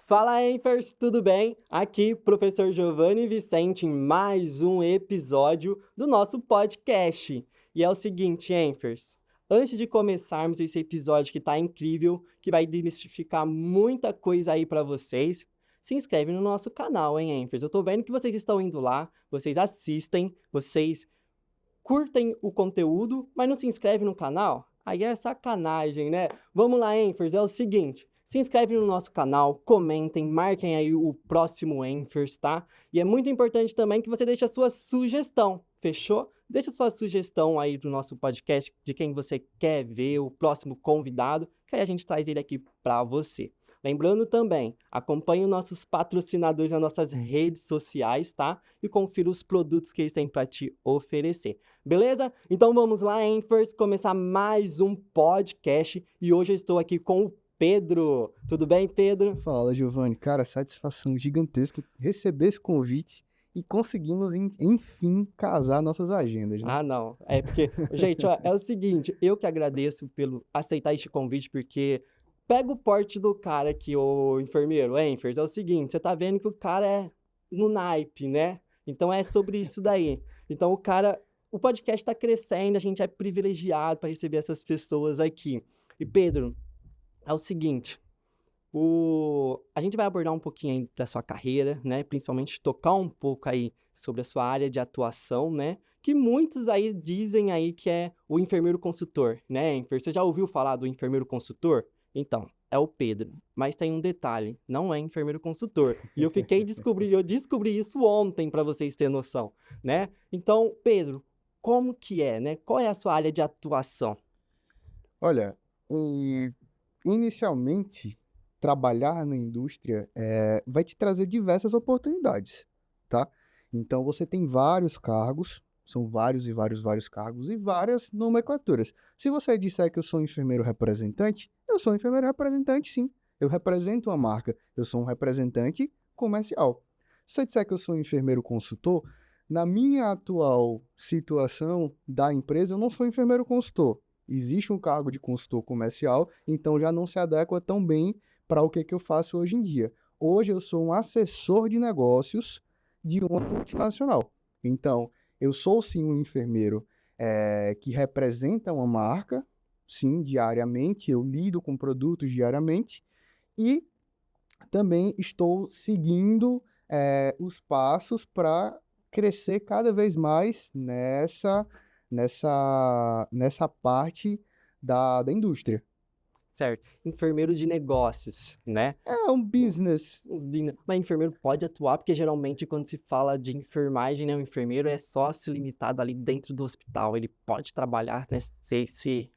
Fala, Enfers, tudo bem? Aqui, professor Giovanni Vicente, em mais um episódio do nosso podcast. E é o seguinte, Enfers, antes de começarmos esse episódio que tá incrível, que vai desmistificar muita coisa aí para vocês, se inscreve no nosso canal, hein, Enfers? Eu tô vendo que vocês estão indo lá, vocês assistem, vocês curtem o conteúdo, mas não se inscreve no canal? Aí é sacanagem, né? Vamos lá, Enfers, é o seguinte, se inscreve no nosso canal, comentem, marquem aí o próximo Enfers, tá? E é muito importante também que você deixe a sua sugestão, fechou? Deixa a sua sugestão aí do nosso podcast, de quem você quer ver, o próximo convidado, que aí a gente traz ele aqui para você. Lembrando também, acompanhe os nossos patrocinadores nas nossas redes sociais, tá? E confira os produtos que eles têm para te oferecer. Beleza? Então vamos lá, Enfers, começar mais um podcast. E hoje eu estou aqui com o Pedro. Tudo bem, Pedro? Fala, Giovanni. Cara, satisfação gigantesca receber esse convite e conseguimos, enfim, casar nossas agendas, né? Ah, não. É porque, gente, ó, é o seguinte, eu que agradeço pelo aceitar este convite, porque pega o porte do cara aqui, o enfermeiro, Enfers, é o seguinte, você tá vendo que o cara é no naipe, né? Então é sobre isso daí. Então o podcast tá crescendo, a gente é privilegiado para receber essas pessoas aqui. E Pedro, é o seguinte, a gente vai abordar um pouquinho aí da sua carreira, né? Principalmente tocar um pouco aí sobre a sua área de atuação, né? Que muitos aí dizem aí que é o enfermeiro consultor, né, Enfer? Você já ouviu falar do enfermeiro consultor? Então, é o Pedro. Mas tem um detalhe, não é enfermeiro consultor. E eu descobri isso ontem para vocês terem noção, né? Então, Pedro, como que é, né? Qual é a sua área de atuação? Olha, inicialmente, trabalhar na indústria vai te trazer diversas oportunidades, tá? Então, você tem vários cargos, são vários e vários cargos e várias nomenclaturas. Se você disser que eu sou enfermeiro representante, eu sou enfermeiro representante, sim. Eu represento uma marca, eu sou um representante comercial. Se você disser que eu sou enfermeiro consultor, na minha atual situação da empresa, eu não sou enfermeiro consultor. Existe um cargo de consultor comercial, então já não se adequa tão bem para o que eu faço hoje em dia. Hoje eu sou um assessor de negócios de uma multinacional. Então, eu sou sim um enfermeiro que representa uma marca, sim, diariamente, eu lido com produtos diariamente e também estou seguindo os passos para crescer cada vez mais nessa parte da indústria. Certo? Enfermeiro de negócios, né? É um business. Mas enfermeiro pode atuar, porque geralmente quando se fala de enfermagem, né, o enfermeiro é só se limitado ali dentro do hospital. Ele pode trabalhar nesse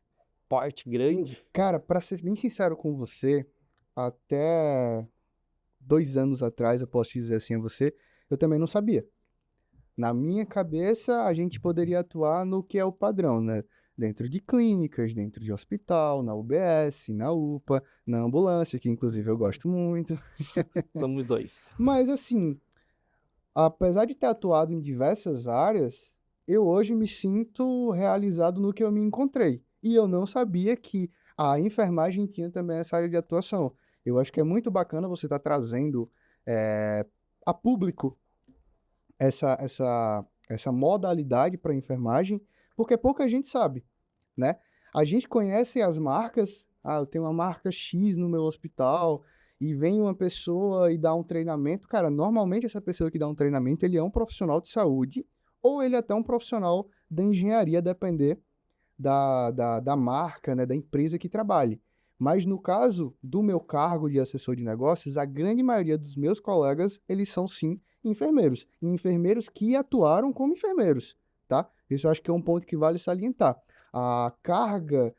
porte grande. Cara, para ser bem sincero com você, até 2 anos atrás, eu posso dizer assim a você, eu também não sabia. Na minha cabeça, a gente poderia atuar no que é o padrão, né? Dentro de clínicas, dentro de hospital, na UBS, na UPA, na ambulância, que inclusive eu gosto muito. Somos dois. Mas assim, apesar de ter atuado em diversas áreas, eu hoje me sinto realizado no que eu me encontrei. E eu não sabia que a enfermagem tinha também essa área de atuação. Eu acho que é muito bacana você estar trazendo a público essa modalidade para enfermagem, porque pouca gente sabe, né? A gente conhece as marcas, eu tenho uma marca X no meu hospital, e vem uma pessoa e dá um treinamento. Cara, normalmente essa pessoa que dá um treinamento, ele é um profissional de saúde, ou ele é até um profissional da engenharia, a depender da marca, né, da empresa que trabalhe. Mas no caso do meu cargo de assessor de negócios, a grande maioria dos meus colegas, eles são sim enfermeiros. E enfermeiros que atuaram como enfermeiros, tá? Isso eu acho que é um ponto que vale salientar. A carga,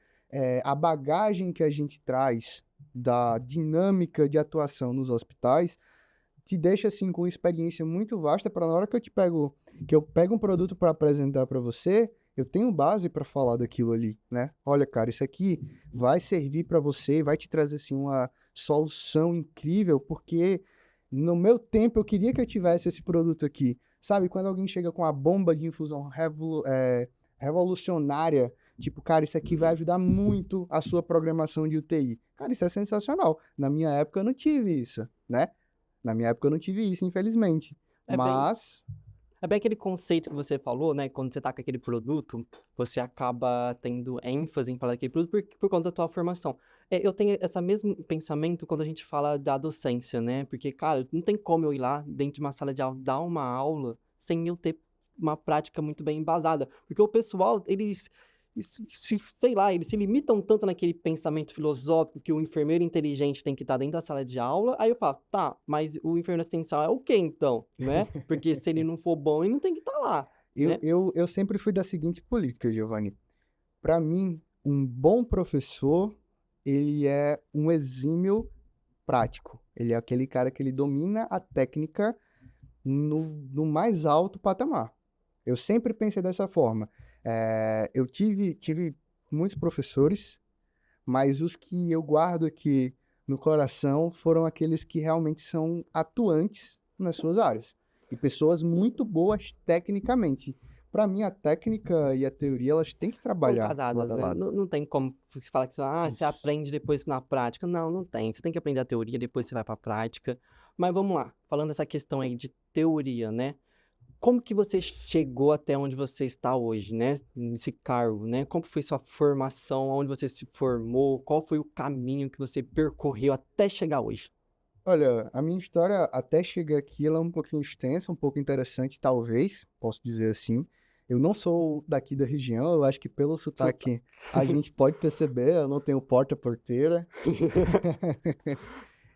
a bagagem que a gente traz da dinâmica de atuação nos hospitais te deixa assim com uma experiência muito vasta para na hora que eu pego um produto para apresentar para você, eu tenho base para falar daquilo ali, né? Olha, cara, isso aqui vai servir para você, vai te trazer assim uma solução incrível, porque no meu tempo eu queria que eu tivesse esse produto aqui. Sabe, quando alguém chega com a bomba de infusão revolucionária, tipo, cara, isso aqui vai ajudar muito a sua programação de UTI. Cara, isso é sensacional. Na minha época eu não tive isso, né? Na minha época eu não tive isso, infelizmente. É bem Mas, É bem aquele conceito que você falou, né? Quando você tá com aquele produto, você acaba tendo ênfase em falar daquele produto por conta da tua formação. Eu tenho esse mesmo pensamento quando a gente fala da docência, né? Porque, cara, não tem como eu ir lá dentro de uma sala de aula, dar uma aula sem eu ter uma prática muito bem embasada. Porque o pessoal, sei lá, eles se limitam tanto naquele pensamento filosófico que o enfermeiro inteligente tem que estar dentro da sala de aula. Aí eu falo, tá, mas o enfermeiro assistencial é o quê então, né? Porque se ele não for bom, ele não tem que estar lá, eu, né? eu, eu sempre fui da seguinte política, Giovanni. Para mim, um bom professor, ele é um exímio prático. Ele é aquele cara que ele domina a técnica no mais alto patamar. Eu sempre pensei dessa forma. Eu tive muitos professores, mas os que eu guardo aqui no coração foram aqueles que realmente são atuantes nas suas áreas. E pessoas muito boas tecnicamente. Para mim, a técnica e a teoria, elas têm que São trabalhar casadas, lado a né? lado. Não tem como você falar que você Isso. aprende depois na prática. Não, não tem. Você tem que aprender a teoria, depois você vai para a prática. Mas vamos lá, falando dessa questão aí de teoria, né? Como que você chegou até onde você está hoje, né? Nesse cargo, né? Como foi sua formação, onde você se formou, qual foi o caminho que você percorreu até chegar hoje? Olha, a minha história até chegar aqui, ela é um pouquinho extensa, um pouco interessante, talvez, posso dizer assim. Eu não sou daqui da região, eu acho que pelo sotaque a gente pode perceber, eu não tenho porta-porteira,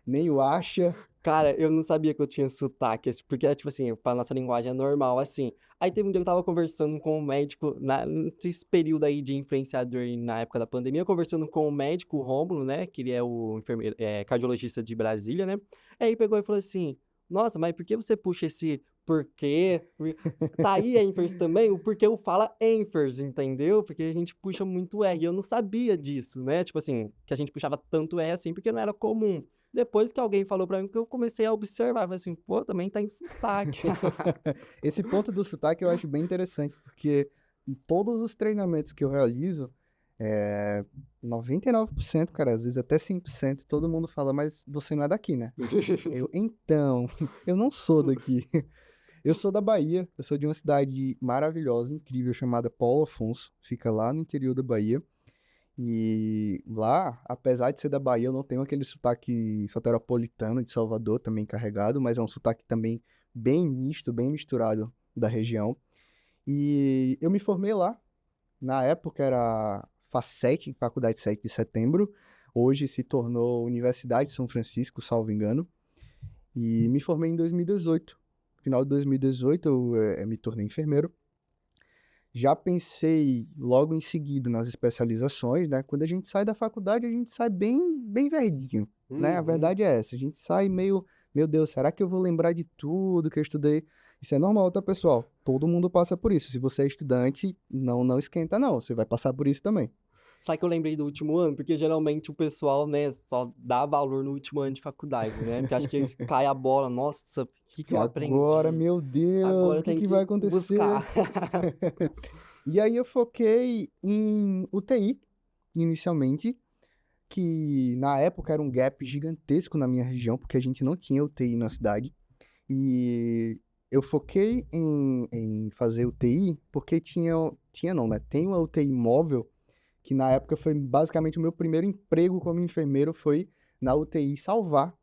nem o acha. Cara, eu não sabia que eu tinha sotaque, porque, tipo assim, pra nossa linguagem é normal, assim. Aí teve um dia que eu tava conversando com um médico, nesse período aí de influenciador, na época da pandemia, conversando com o médico, o Rômulo, né, que ele é o enfermeiro, cardiologista de Brasília, né. Aí ele pegou e falou assim, nossa, mas por que você puxa esse porquê? Tá aí ênfase também, o porquê eu fala ênfase, entendeu? Porque a gente puxa muito R, e eu não sabia disso, né, tipo assim, que a gente puxava tanto R assim, porque não era comum. Depois que alguém falou pra mim que eu comecei a observar, falei assim: "Pô, também tá em sotaque". Esse ponto do sotaque eu acho bem interessante, porque em todos os treinamentos que eu realizo, é, 99%, cara, às vezes até 100%, todo mundo fala, mas você não é daqui, né? Então, eu não sou daqui. Eu sou da Bahia, eu sou de uma cidade maravilhosa, incrível, chamada Paulo Afonso, fica lá no interior da Bahia. E lá, apesar de ser da Bahia, eu não tenho aquele sotaque soteropolitano de Salvador, também carregado, mas é um sotaque também bem misto, bem misturado da região. E eu me formei lá, na época era FACET, Faculdade 7 de Setembro, hoje se tornou Universidade de São Francisco, salvo engano, e me formei em 2018. Final de 2018 eu me tornei enfermeiro. Já pensei logo em seguida nas especializações, né? Quando a gente sai da faculdade, a gente sai bem verdinho, né? A Uhum. verdade é essa, a gente sai meio, meu Deus, será que eu vou lembrar de tudo que eu estudei? Isso é normal, tá, pessoal? Todo mundo passa por isso. Se você é estudante, não esquenta não, você vai passar por isso também. Sabe que eu lembrei do último ano? Porque geralmente o pessoal, né, só dá valor no último ano de faculdade, né, porque acho que eles cai a bola: "Nossa, o que que E eu agora, aprendi? meu Deus, Agora o eu que tenho que vai que acontecer? buscar". E aí eu foquei em UTI, inicialmente, que na época era um gap gigantesco na minha região, porque a gente não tinha UTI na cidade. E eu foquei em fazer UTI porque tinha não, né? Tem uma UTI móvel, que na época foi basicamente o meu primeiro emprego como enfermeiro, foi na UTI Salvar.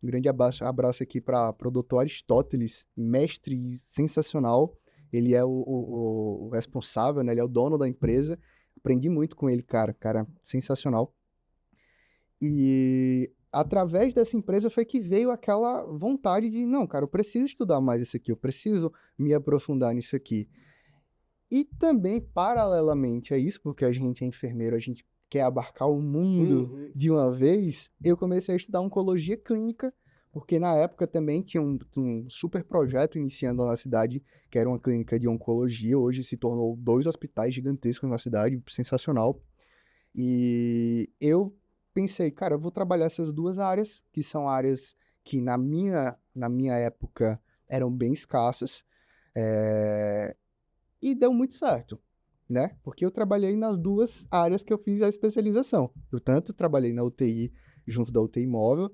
Um grande abraço aqui para o doutor Aristóteles, mestre sensacional. Ele é o responsável, né? Ele é o dono da empresa. Aprendi muito com ele, cara sensacional. E através dessa empresa foi que veio aquela vontade de, não, cara, eu preciso estudar mais isso aqui, eu preciso me aprofundar nisso aqui. E também, paralelamente a isso, porque a gente é enfermeiro, a gente quer abarcar o mundo Uhum. de uma vez, eu comecei a estudar oncologia clínica, porque na época também tinha um super projeto iniciando na cidade, que era uma clínica de oncologia, hoje se tornou 2 hospitais gigantescos na cidade, sensacional. E eu pensei, cara, eu vou trabalhar essas duas áreas, que são áreas que na minha época eram bem escassas, e deu muito certo, né? Porque eu trabalhei nas duas áreas que eu fiz a especialização. Eu tanto trabalhei na UTI, junto da UTI móvel,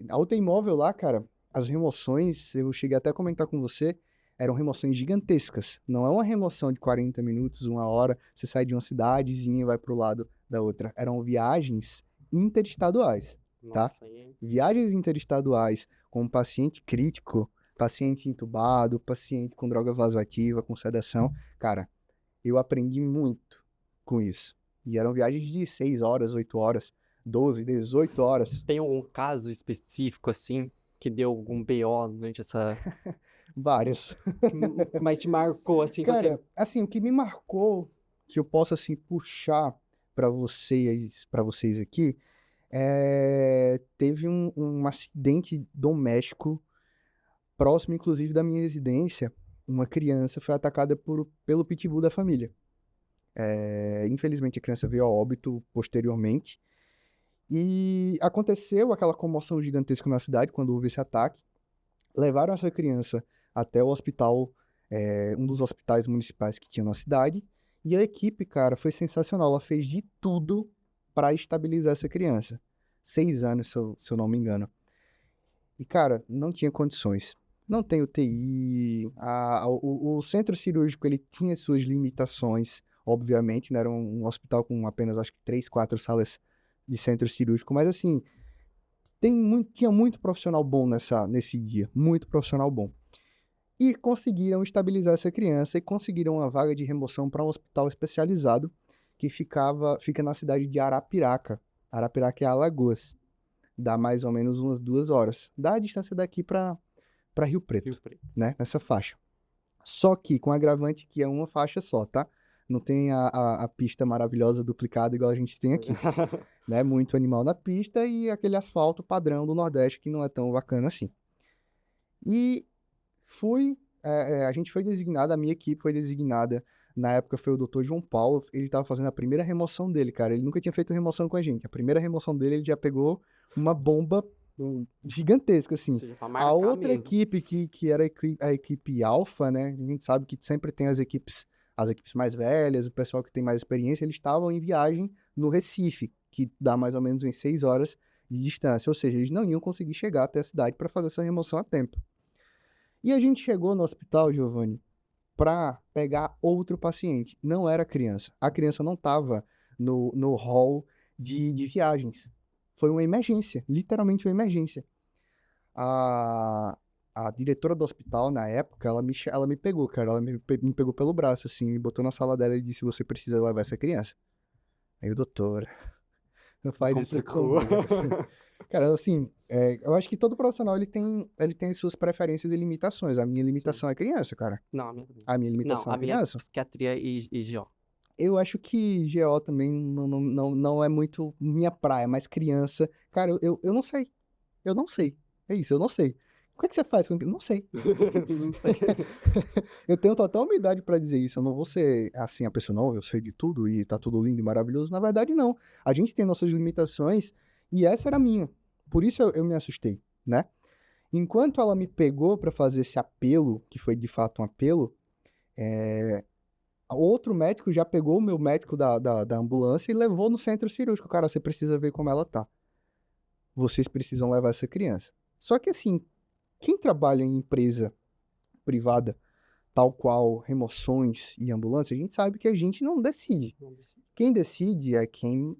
A UTI móvel lá, cara, as remoções, eu cheguei até a comentar com você, eram remoções gigantescas. Não é uma remoção de 40 minutos, 1 hora, você sai de uma cidadezinha e vai pro lado da outra. Eram viagens interestaduais, tá? Nossa, aí. Viagens interestaduais com paciente crítico, paciente entubado, paciente com droga vasoativa, com sedação. Cara, eu aprendi muito com isso. E eram viagens de 6 horas, 8 horas, 12, 18 horas. Tem algum caso específico, assim, que deu algum BO durante essa. Várias. Mas te marcou, assim, que você. Cara, assim, o que me marcou, que eu posso, assim, puxar para vocês aqui, teve um acidente doméstico próximo, inclusive, da minha residência. Uma criança foi atacada pelo pitbull da família. Infelizmente, a criança veio a óbito posteriormente. E aconteceu aquela comoção gigantesca na cidade quando houve esse ataque. Levaram essa criança até o hospital, um dos hospitais municipais que tinha na cidade. E a equipe, cara, foi sensacional. Ela fez de tudo para estabilizar essa criança. 6 anos, se eu não me engano. E, cara, não tinha condições. Não tem UTI. O centro cirúrgico, ele tinha suas limitações, obviamente, né? Era um hospital com apenas, acho que 3, 4 salas de centro cirúrgico. Mas, assim, tinha muito profissional bom nesse dia. Muito profissional bom. E conseguiram estabilizar essa criança e conseguiram uma vaga de remoção para um hospital especializado que fica na cidade de Arapiraca. Arapiraca é Alagoas. Dá mais ou menos umas 2 horas. Dá a distância daqui para Rio Preto, Rio Preto. né? Nessa faixa. Só que com agravante que é uma faixa só, tá? Não tem a pista maravilhosa duplicada igual a gente tem aqui, né? Muito animal na pista e aquele asfalto padrão do Nordeste que não é tão bacana assim. E a gente foi designado, a minha equipe foi designada, na época foi o Dr. João Paulo, ele estava fazendo a primeira remoção dele, cara, ele nunca tinha feito remoção com a gente, a primeira remoção dele ele já pegou uma bomba gigantesca, assim. Ou seja, pra A marcar outra mesmo. equipe que era a equipe alfa, né, a gente sabe que sempre tem as equipes mais velhas, o pessoal que tem mais experiência, eles estavam em viagem no Recife, que dá mais ou menos umas 6 horas de distância, ou seja, eles não iam conseguir chegar até a cidade para fazer essa remoção a tempo. E a gente chegou no hospital, Giovanni, para pegar outro paciente. Não era criança. A criança não estava no hall de viagens. Foi uma emergência, literalmente uma emergência. A diretora do hospital, na época, ela me pegou, cara. Ela me pegou pelo braço, assim, me botou na sala dela e disse: Você precisa levar essa criança. Aí o doutor, não faz isso Complicou. comigo. Cara, assim, eu acho que todo profissional ele tem as suas preferências e limitações. A minha limitação é criança, cara. Não, a minha. A minha Não, limitação a é minha é criança. psiquiatria e GO. Eu acho que GO também não é muito minha praia, mas criança. Cara, eu não sei. Eu não sei. É isso, eu não sei. O que é que você faz com. Não sei. Não sei. Eu tenho total humildade pra dizer isso. Eu não vou ser assim, a pessoa, não, eu sei de tudo e tá tudo lindo e maravilhoso. Na verdade, não. A gente tem nossas limitações e essa era a minha. Por isso eu me assustei, né? Enquanto ela me pegou pra fazer esse apelo, que foi de fato um apelo, outro médico já pegou o meu médico da ambulância e levou no centro cirúrgico. Cara, você precisa ver como ela tá. Vocês precisam levar essa criança. Só que assim, quem trabalha em empresa privada, tal qual remoções e ambulância, a gente sabe que a gente não decide. Quem decide é quem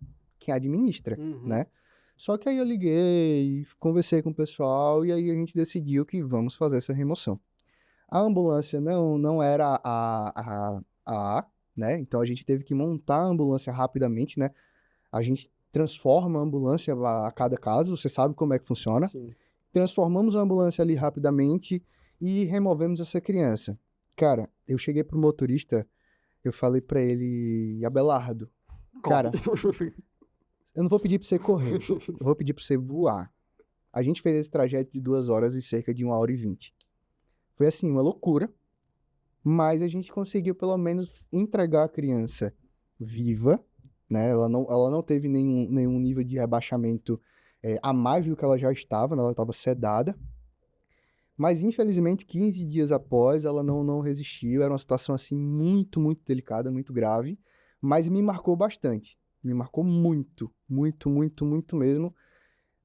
administra, Uhum. né? Só que aí eu liguei, conversei com o pessoal e aí a gente decidiu que vamos fazer essa remoção. A ambulância não era a, né? Então a gente teve que montar a ambulância rapidamente, né? A gente transforma a ambulância a cada caso, você sabe como é que funciona. Sim. Transformamos a ambulância ali rapidamente e removemos essa criança. Cara, eu cheguei pro motorista, eu falei pra ele: Abelardo, cara, eu não vou pedir pra você correr, eu vou pedir pra você voar. A gente fez esse trajeto de 2 horas e cerca de 1 hora e 20. Foi assim, uma loucura, mas a gente conseguiu pelo menos entregar a criança viva, né? Ela não teve nenhum nível de rebaixamento a mais do que ela já estava, né? Ela estava sedada. Mas, infelizmente, 15 dias após, ela não resistiu. Era uma situação, assim, muito, muito delicada, muito grave. Mas me marcou bastante. Me marcou muito, muito, muito, muito mesmo.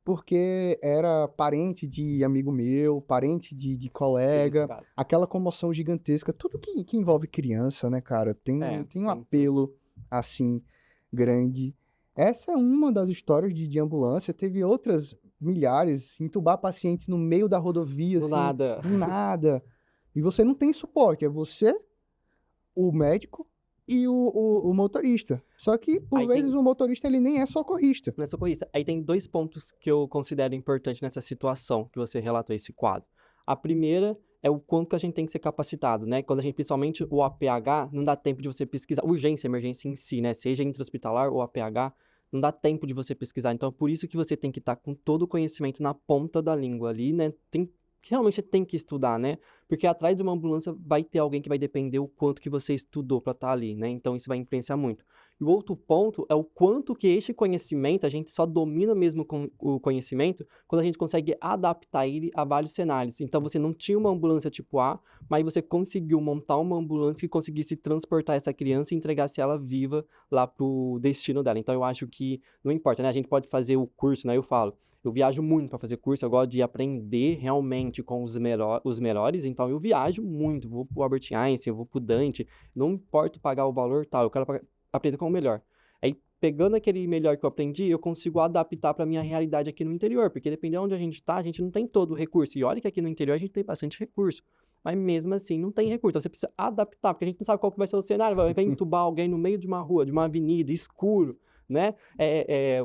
porque era parente de amigo meu, parente de colega, Arriscado. aquela comoção gigantesca, tudo que envolve criança, né, cara, tem um Tem sim. apelo, assim, grande. Essa é uma das histórias de ambulância, teve outras milhares, entubar pacientes no meio da rodovia, Do assim, nada. do nada, e você não tem suporte, é você, o médico e o motorista. Só que, por Aí vezes, tem o motorista ele nem é socorrista. Não é socorrista. Aí tem 2 pontos que eu considero importante nessa situação que você relatou esse quadro. A primeira é o quanto que a gente tem que ser capacitado, né, quando a gente principalmente o APH, não dá tempo de você pesquisar urgência, emergência em si, né, seja intra-hospitalar ou APH, não dá tempo de você pesquisar. Então, por isso que você tem que estar com todo o conhecimento na ponta da língua ali, né, realmente você tem que estudar, né, porque atrás de uma ambulância vai ter alguém que vai depender o quanto que você estudou para estar ali, né, então isso vai influenciar muito. E o outro ponto é o quanto que este conhecimento, a gente só domina mesmo com o conhecimento quando a gente consegue adaptar ele a vários cenários. Então você não tinha uma ambulância tipo A, mas você conseguiu montar uma ambulância que conseguisse transportar essa criança e entregasse ela viva lá pro destino dela. Então eu acho que não importa, né? A gente pode fazer o curso, né? Eu falo, eu viajo muito para fazer curso, eu gosto de aprender realmente com os melhores, então eu viajo muito, vou pro Albert Einstein, eu vou pro Dante, não importa pagar o valor tal, eu quero aprender com o melhor. Aí, pegando aquele melhor que eu aprendi, eu consigo adaptar para minha realidade aqui no interior, porque dependendo de onde a gente está, a gente não tem todo o recurso. E olha que aqui no interior a gente tem bastante recurso, mas mesmo assim não tem recurso. Então, você precisa adaptar, porque a gente não sabe qual que vai ser o cenário. Vai entubar alguém no meio de uma rua, de uma avenida, escuro, né?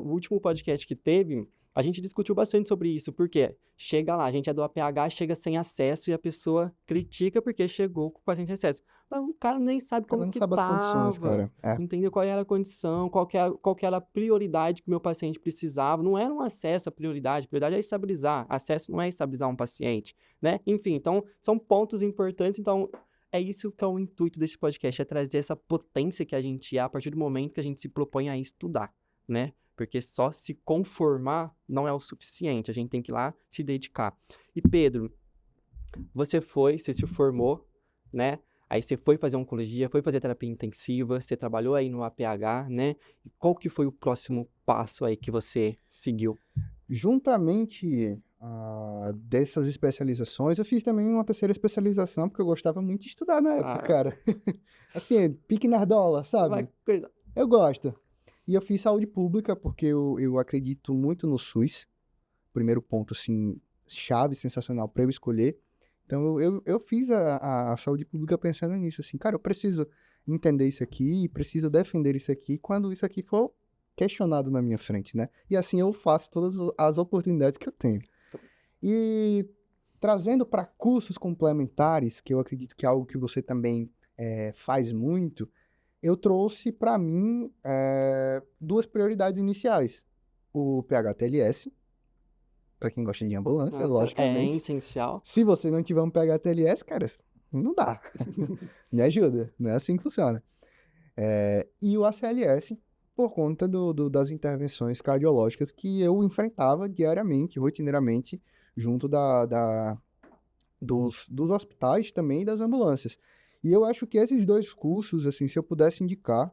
O último podcast que teve, a gente discutiu bastante sobre isso, porque chega lá, a gente é do APH, chega sem acesso e a pessoa critica porque chegou com o paciente sem acesso. Mas o cara nem sabe O cara como não que sabe as condições, tava, cara. É. entendeu? Qual era a condição, qual que era a prioridade que o meu paciente precisava. Não era um acesso a prioridade é estabilizar. Acesso não é estabilizar um paciente, né? Enfim, então, são pontos importantes. Então, é isso que é o intuito desse podcast, é trazer essa potência que a gente é a partir do momento que a gente se propõe a estudar, né? Porque só se conformar não é o suficiente, a gente tem que ir lá se dedicar. E Pedro, você se formou, né? Aí você foi fazer oncologia, foi fazer terapia intensiva, você trabalhou aí no APH, né? E qual que foi o próximo passo aí que você seguiu? Juntamente dessas especializações, eu fiz também uma terceira especialização, porque eu gostava muito de estudar na época, Ah, cara. Assim, pique nerdola, vai sabe? coisa. Eu gosto. E eu fiz saúde pública, porque eu acredito muito no SUS. Primeiro ponto, assim, chave, sensacional para eu escolher. Então, eu fiz a saúde pública pensando nisso, assim, cara, eu preciso entender isso aqui, preciso defender isso aqui quando isso aqui for questionado na minha frente, né? E assim eu faço todas as oportunidades que eu tenho. E trazendo para cursos complementares, que eu acredito que é algo que você também faz muito, eu trouxe para mim duas prioridades iniciais. O PHTLS, para quem gosta de ambulância, Nossa, é logicamente. essencial. Se você não tiver um PHTLS, cara, não dá. Me ajuda, não é assim que funciona. E o ACLS, por conta das intervenções cardiológicas que eu enfrentava diariamente, rotineiramente, junto dos hospitais também e das ambulâncias. E eu acho que esses dois cursos, assim, se eu pudesse indicar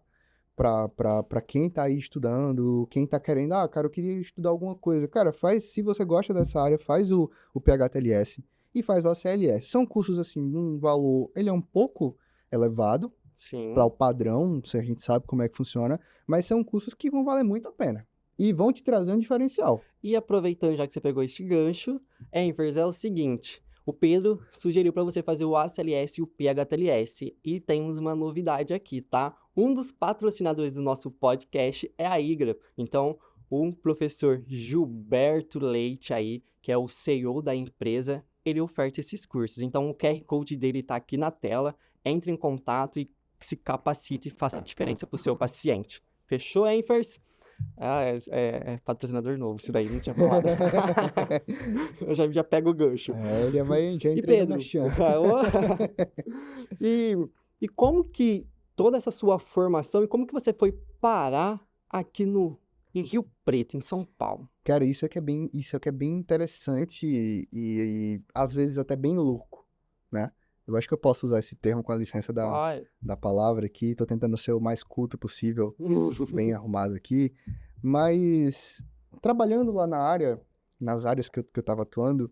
para quem está aí estudando, quem está querendo, cara, eu queria estudar alguma coisa. Cara, se você gosta dessa área, faz o PHTLS e faz o ACLS. São cursos, assim, de um valor, ele é um pouco elevado para Sim. o padrão, se a gente sabe como é que funciona, mas são cursos que vão valer muito a pena. E vão te trazer um diferencial. E aproveitando já que você pegou este gancho, Enfers, é o seguinte, o Pedro sugeriu para você fazer o ACLS e o PHTLS, e temos uma novidade aqui, tá? Um dos patrocinadores do nosso podcast é a Igra, então o professor Gilberto Leite aí, que é o CEO da empresa, ele oferta esses cursos. Então o QR Code dele está aqui na tela, entre em contato e se capacite e faça a diferença para o seu paciente. Fechou, Enfers? Ah, é patrocinador novo, isso daí não tinha falado. Eu já pego o gancho. Já E entrei no Pedro, merchan. e, e como que toda essa sua formação, e como que você foi parar aqui em Rio Preto, em São Paulo? Cara, isso é que é bem interessante e às vezes até bem louco, né? Eu acho que eu posso usar esse termo com a licença Ai. da palavra aqui. Tô tentando ser o mais culto possível, bem arrumado aqui. Mas trabalhando lá na área, nas áreas que eu estava atuando,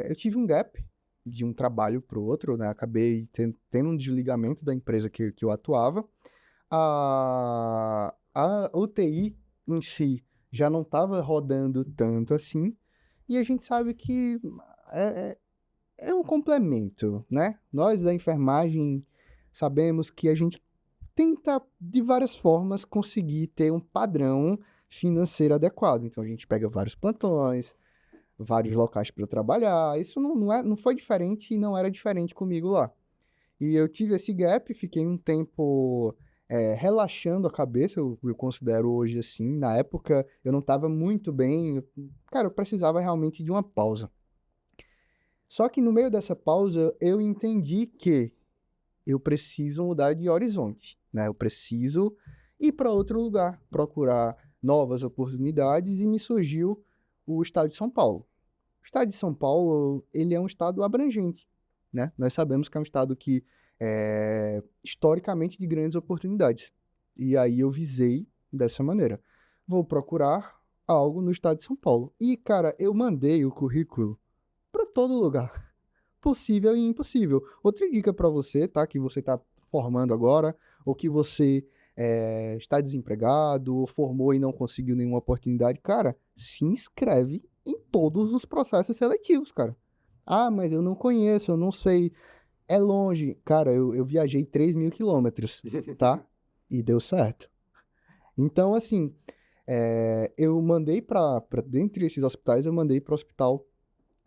eu tive um gap de um trabalho para o outro, né? Acabei tendo um desligamento da empresa que eu atuava. A UTI em si já não estava rodando tanto assim, e a gente sabe que é, é um complemento, né? Nós da enfermagem sabemos que a gente tenta, de várias formas, conseguir ter um padrão financeiro adequado. Então, a gente pega vários plantões, vários locais para trabalhar. Isso não foi diferente e não era diferente comigo lá. E eu tive esse gap, fiquei um tempo relaxando a cabeça, eu considero hoje assim. Na época, eu não estava muito bem. Cara, eu precisava realmente de uma pausa. Só que no meio dessa pausa, eu entendi que eu preciso mudar de horizonte, né? Eu preciso ir para outro lugar, procurar novas oportunidades e me surgiu o estado de São Paulo. O estado de São Paulo, ele é um estado abrangente, né? Nós sabemos que é um estado que é historicamente de grandes oportunidades. E aí eu visei dessa maneira. Vou procurar algo no estado de São Paulo. E, cara, eu mandei o currículo para todo lugar possível e impossível. Outra dica para você, tá? Que você está formando agora, ou que você está desempregado, ou formou e não conseguiu nenhuma oportunidade, cara, se inscreve em todos os processos seletivos, cara. Ah, mas eu não conheço, eu não sei. É longe. Cara, eu viajei 3.000 quilômetros, tá? E deu certo. Então, assim, eu mandei dentre esses hospitais, eu mandei para o hospital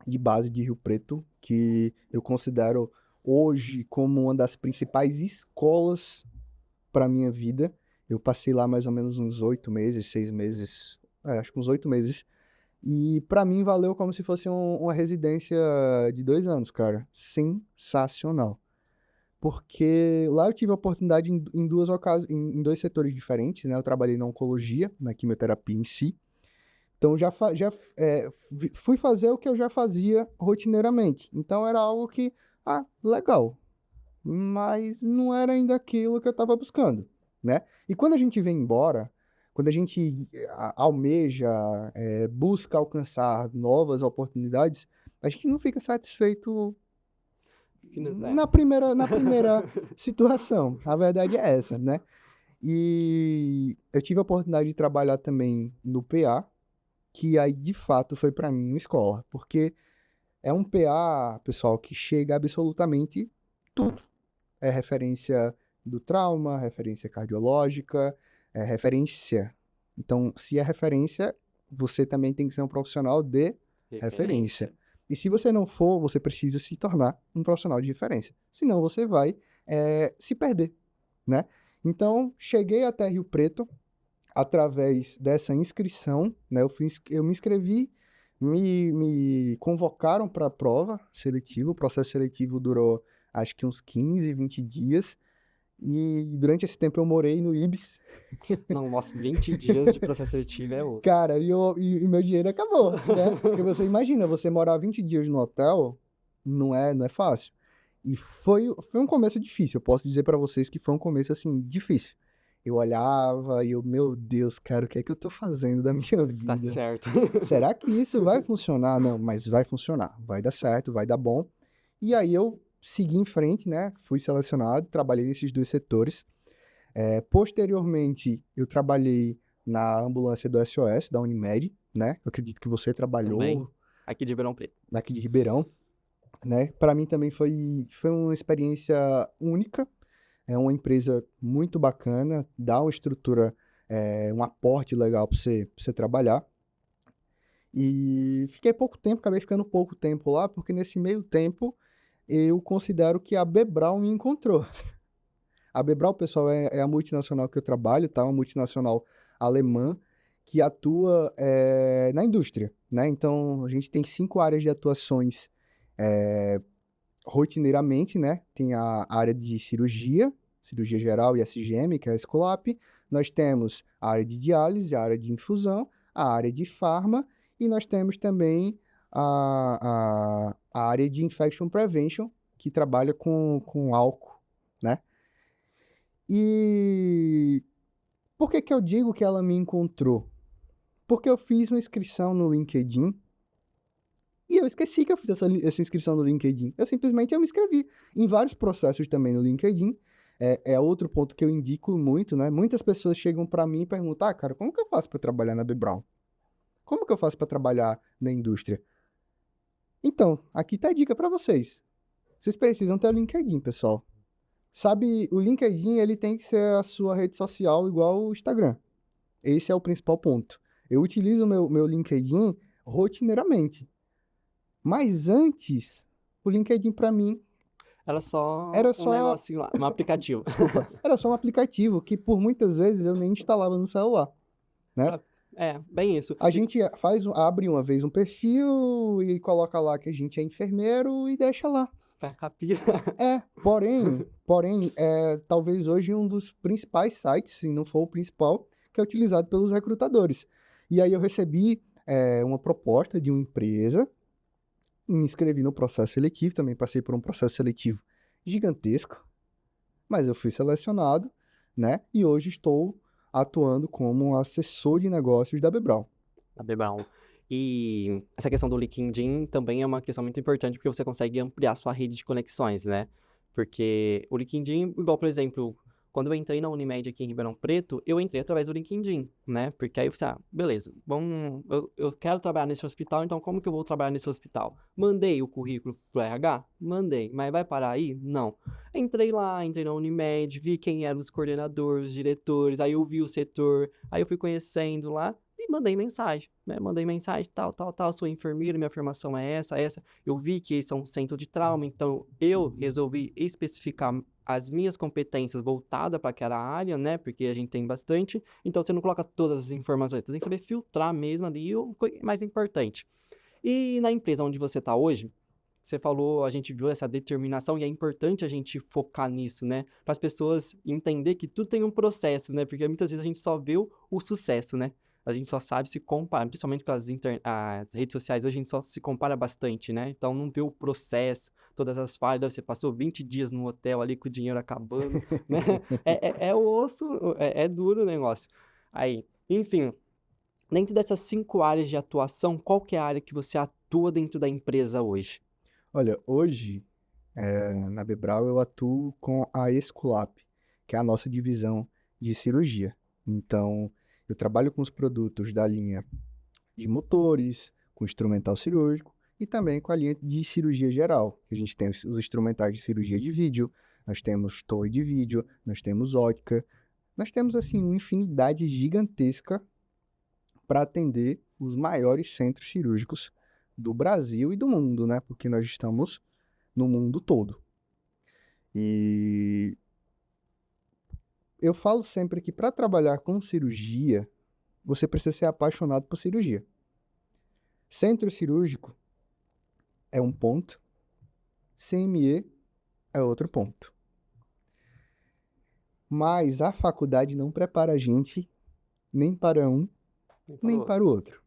de base de Rio Preto, que eu considero hoje como uma das principais escolas para minha vida. Eu passei lá mais ou menos uns 8 meses, 6 meses, acho que uns 8 meses. E para mim valeu como se fosse uma residência de 2 anos, cara. Sensacional. Porque lá eu tive a oportunidade em duas ocasiões, em dois setores diferentes, né? Eu trabalhei na oncologia, na quimioterapia em si. Então fui fazer o que eu já fazia rotineiramente. Então era algo que, legal, mas não era ainda aquilo que eu estava buscando, né? E quando a gente vem embora, quando a gente almeja, busca alcançar novas oportunidades, a gente não fica satisfeito na primeira situação. A verdade é essa, né? E eu tive a oportunidade de trabalhar também no PA, que aí de fato foi para mim uma escola, porque é um PA, pessoal, que chega absolutamente tudo. É referência do trauma, referência cardiológica, é referência. Então, se é referência, você também tem que ser um profissional de referência. E se você não for, você precisa se tornar um profissional de referência. Senão você vai se perder, né? Então, cheguei até Rio Preto através dessa inscrição, né? Eu me inscrevi, me convocaram para a prova seletiva. O processo seletivo durou acho que uns 15, 20 dias. E durante esse tempo eu morei no Ibis. Não, nossa, 20 dias de processo seletivo é osso. Cara, e meu dinheiro acabou, né? Porque você imagina, você morar 20 dias no hotel, não é fácil. E foi um começo difícil. Eu posso dizer para vocês que foi um começo, assim, difícil. Eu olhava e meu Deus, cara, o que é que eu tô fazendo da minha Tá vida? certo. Será que isso vai funcionar? Não, mas vai funcionar. Vai dar certo, vai dar bom. E aí eu segui em frente, né? Fui selecionado, trabalhei nesses dois setores. Posteriormente, eu trabalhei na ambulância do SOS, da Unimed, né? Eu acredito que você Também, trabalhou aqui de Ribeirão Preto. aqui de Ribeirão, né? Para mim também foi uma experiência única. É uma empresa muito bacana, dá uma estrutura, um aporte legal para você trabalhar. E fiquei pouco tempo, acabei ficando pouco tempo lá, porque nesse meio tempo eu considero que a Bebral me encontrou. A Bebral, pessoal, é a multinacional que eu trabalho, tá? Uma multinacional alemã que atua na indústria, né? Então, a gente tem 5 áreas de atuações rotineiramente, né? Tem a área de cirurgia, cirurgia geral e SGM, que é a Escolap. Nós temos a área de diálise, a área de infusão, a área de farma e nós temos também a área de infection prevention, que trabalha com álcool, né? E por que que eu digo que ela me encontrou? Porque eu fiz uma inscrição no LinkedIn e eu esqueci que eu fiz essa inscrição no LinkedIn. Eu me inscrevi em vários processos também no LinkedIn. É outro ponto que eu indico muito, né? Muitas pessoas chegam para mim e perguntam, cara, como que eu faço para trabalhar na B Brown? Como que eu faço para trabalhar na indústria? Então, aqui tá a dica para vocês. Vocês precisam ter o LinkedIn, pessoal. Sabe, o LinkedIn, ele tem que ser a sua rede social igual o Instagram. Esse é o principal ponto. Eu utilizo o meu LinkedIn rotineiramente. Mas antes, o LinkedIn para mim Era só era um só, negocinho lá, um aplicativo. desculpa, era só um aplicativo que por muitas vezes eu nem instalava no celular, né? Bem isso. A gente abre uma vez um perfil e coloca lá que a gente é enfermeiro e deixa lá. Capira. Porém, talvez hoje um dos principais sites, se não for o principal, que é utilizado pelos recrutadores. E aí eu recebi uma proposta de uma empresa, me inscrevi no processo seletivo, também passei por um processo seletivo gigantesco, mas eu fui selecionado, né? E hoje estou atuando como assessor de negócios da Bebral. A Bebral. E essa questão do LinkedIn também é uma questão muito importante porque você consegue ampliar sua rede de conexões, né? Porque o LinkedIn, igual, por exemplo, quando eu entrei na Unimed aqui em Ribeirão Preto, eu entrei através do LinkedIn, né? Porque aí você, beleza, eu quero trabalhar nesse hospital, então como que eu vou trabalhar nesse hospital? Mandei o currículo pro RH? Mandei, mas vai parar aí? Não. Entrei na Unimed, vi quem eram os coordenadores, os diretores, aí eu vi o setor, aí eu fui conhecendo lá, e mandei mensagem, né? Mandei mensagem, tal, sou enfermeiro, minha formação é essa. Eu vi que esse é um centro de trauma, então eu resolvi especificar as minhas competências voltadas para aquela área, né? Porque a gente tem bastante, então você não coloca todas as informações, você tem que saber filtrar mesmo ali o mais importante. E na empresa onde você está hoje, você falou, a gente viu essa determinação e é importante a gente focar nisso, né? Para as pessoas entender que tudo tem um processo, né? Porque muitas vezes a gente só vê o sucesso, né? A gente só sabe se comparar, principalmente com as redes sociais, hoje a gente só se compara bastante, né? Então não vê o processo, todas as falhas, você passou 20 dias no hotel ali com o dinheiro acabando, né? É o osso, é duro o negócio. Aí, enfim, dentro dessas 5 áreas de atuação, qual que é a área que você atua dentro da empresa hoje? Olha, hoje, na Bebral eu atuo com a Esculap, que é a nossa divisão de cirurgia. Então, eu trabalho com os produtos da linha de motores, com instrumental cirúrgico e também com a linha de cirurgia geral. A gente tem os instrumentais de cirurgia de vídeo, nós temos torre de vídeo, nós temos ótica, nós temos assim uma infinidade gigantesca para atender os maiores centros cirúrgicos do Brasil e do mundo, né? Porque nós estamos no mundo todo. E eu falo sempre que para trabalhar com cirurgia, você precisa ser apaixonado por cirurgia. Centro cirúrgico é um ponto, CME é outro ponto. Mas a faculdade não prepara a gente nem para um, nem para o outro.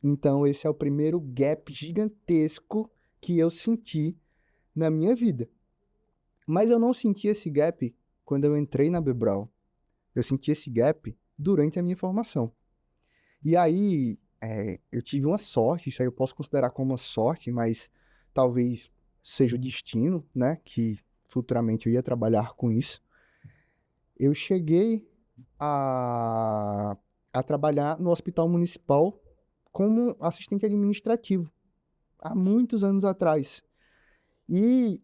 Então, esse é o primeiro gap gigantesco que eu senti na minha vida. Mas eu não senti esse gap quando eu entrei na Bebral. Eu senti esse gap durante a minha formação. E aí, eu tive uma sorte, isso aí eu posso considerar como uma sorte, mas talvez seja o destino, né? Que futuramente eu ia trabalhar com isso. Eu cheguei a trabalhar no hospital municipal como assistente administrativo, há muitos anos atrás. E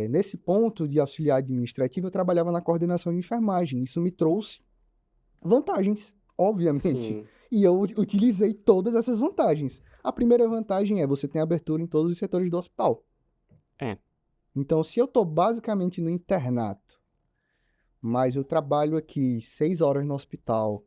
nesse ponto de auxiliar administrativo, eu trabalhava na coordenação de enfermagem. Isso me trouxe vantagens, obviamente. Sim. E eu utilizei todas essas vantagens. A primeira vantagem é você tem abertura em todos os setores do hospital. É. Então, se eu estou basicamente no internato, mas eu trabalho aqui 6 horas no hospital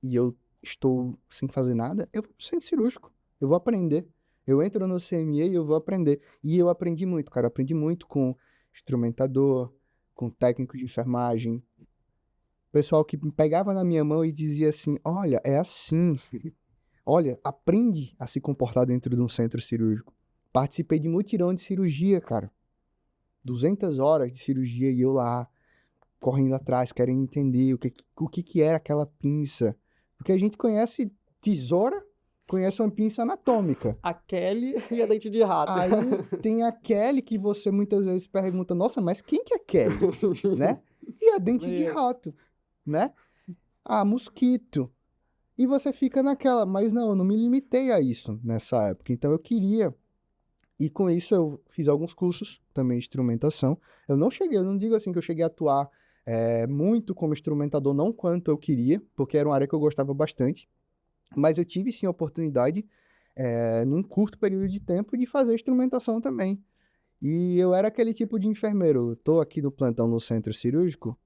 e eu estou sem fazer nada, eu vou pro centro cirúrgico. Eu vou aprender. Eu entro no CME e eu vou aprender. E eu aprendi muito, cara. Eu aprendi muito com instrumentador, com técnico de enfermagem. Pessoal que pegava na minha mão e dizia assim, olha, é assim. Olha, aprende a se comportar dentro de um centro cirúrgico. Participei de mutirão de cirurgia, cara. 200 horas de cirurgia e eu lá, correndo atrás, querendo entender o que era aquela pinça. Porque a gente conhece tesoura, conhece uma pinça anatômica. A Kelly e a dente de rato. Aí tem a Kelly que você muitas vezes pergunta, nossa, mas quem que é Kelly, né? E a dente de rato, né? Ah, mosquito. E você fica naquela, mas não, eu não me limitei a isso nessa época. Então eu queria, e com isso eu fiz alguns cursos também de instrumentação. Eu não digo assim que eu cheguei a atuar muito como instrumentador, não quanto eu queria, porque era uma área que eu gostava bastante. Mas eu tive sim a oportunidade, num curto período de tempo, de fazer instrumentação também. E eu era aquele tipo de enfermeiro. Eu tô aqui no plantão no centro cirúrgico.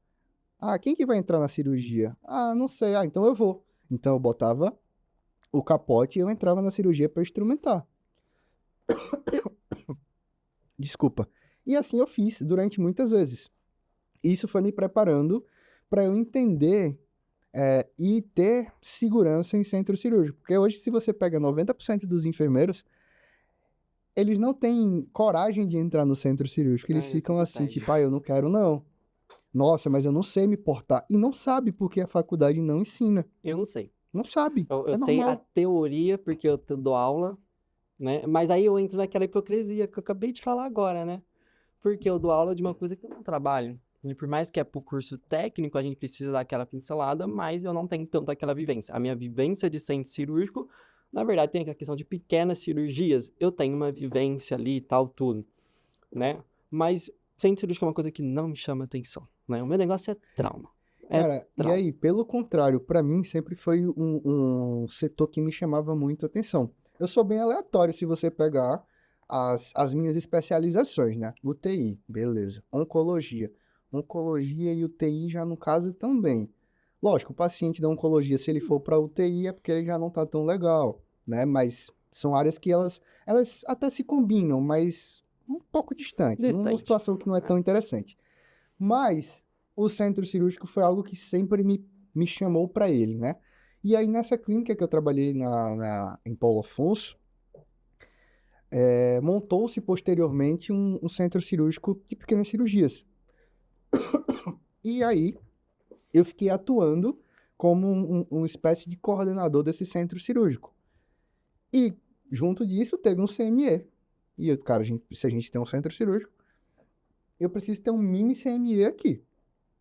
Ah, quem que vai entrar na cirurgia? Ah, não sei. Ah, então eu vou. Então eu botava o capote e eu entrava na cirurgia para instrumentar. Desculpa. E assim eu fiz durante muitas vezes. Isso foi me preparando para eu entender e ter segurança em centro cirúrgico. Porque hoje, se você pega 90% dos enfermeiros, eles não têm coragem de entrar no centro cirúrgico. Eles ficam assim, tipo, eu não quero não. Nossa, mas eu não sei me portar. E não sabe porque a faculdade não ensina. Eu não sei. Não sabe. Eu É sei a normal. teoria, porque eu dou aula, né? Mas aí eu entro naquela hipocrisia que eu acabei de falar agora, né? Porque eu dou aula de uma coisa que eu não trabalho. E por mais que é pro curso técnico, a gente precisa dar aquela pincelada, mas eu não tenho tanto aquela vivência. A minha vivência de centro cirúrgico, na verdade, tem a questão de pequenas cirurgias. Eu tenho uma vivência ali e tal, tudo, né? Mas centro cirúrgico é uma coisa que não me chama atenção, né? O meu negócio é trauma. Cara, e trauma. aí, pelo contrário, pra mim sempre foi um setor que me chamava muito atenção. Eu sou bem aleatório se você pegar as minhas especializações, né? UTI, beleza. Oncologia. Oncologia e UTI já no caso também. Lógico, o paciente da oncologia, se ele for para UTI, é porque ele já não tá tão legal, né? Mas são áreas que elas até se combinam, mas um pouco distantes, numa Distante. situação que não é tão interessante. Mas o centro cirúrgico foi algo que sempre me chamou para ele, né? E aí, nessa clínica que eu trabalhei em Paulo Afonso, montou-se posteriormente um centro cirúrgico de pequenas cirurgias. E aí, eu fiquei atuando como uma espécie de coordenador desse centro cirúrgico. E, junto disso, teve um CME. E eu, cara, se a gente tem um centro cirúrgico, eu preciso ter um mini CME aqui.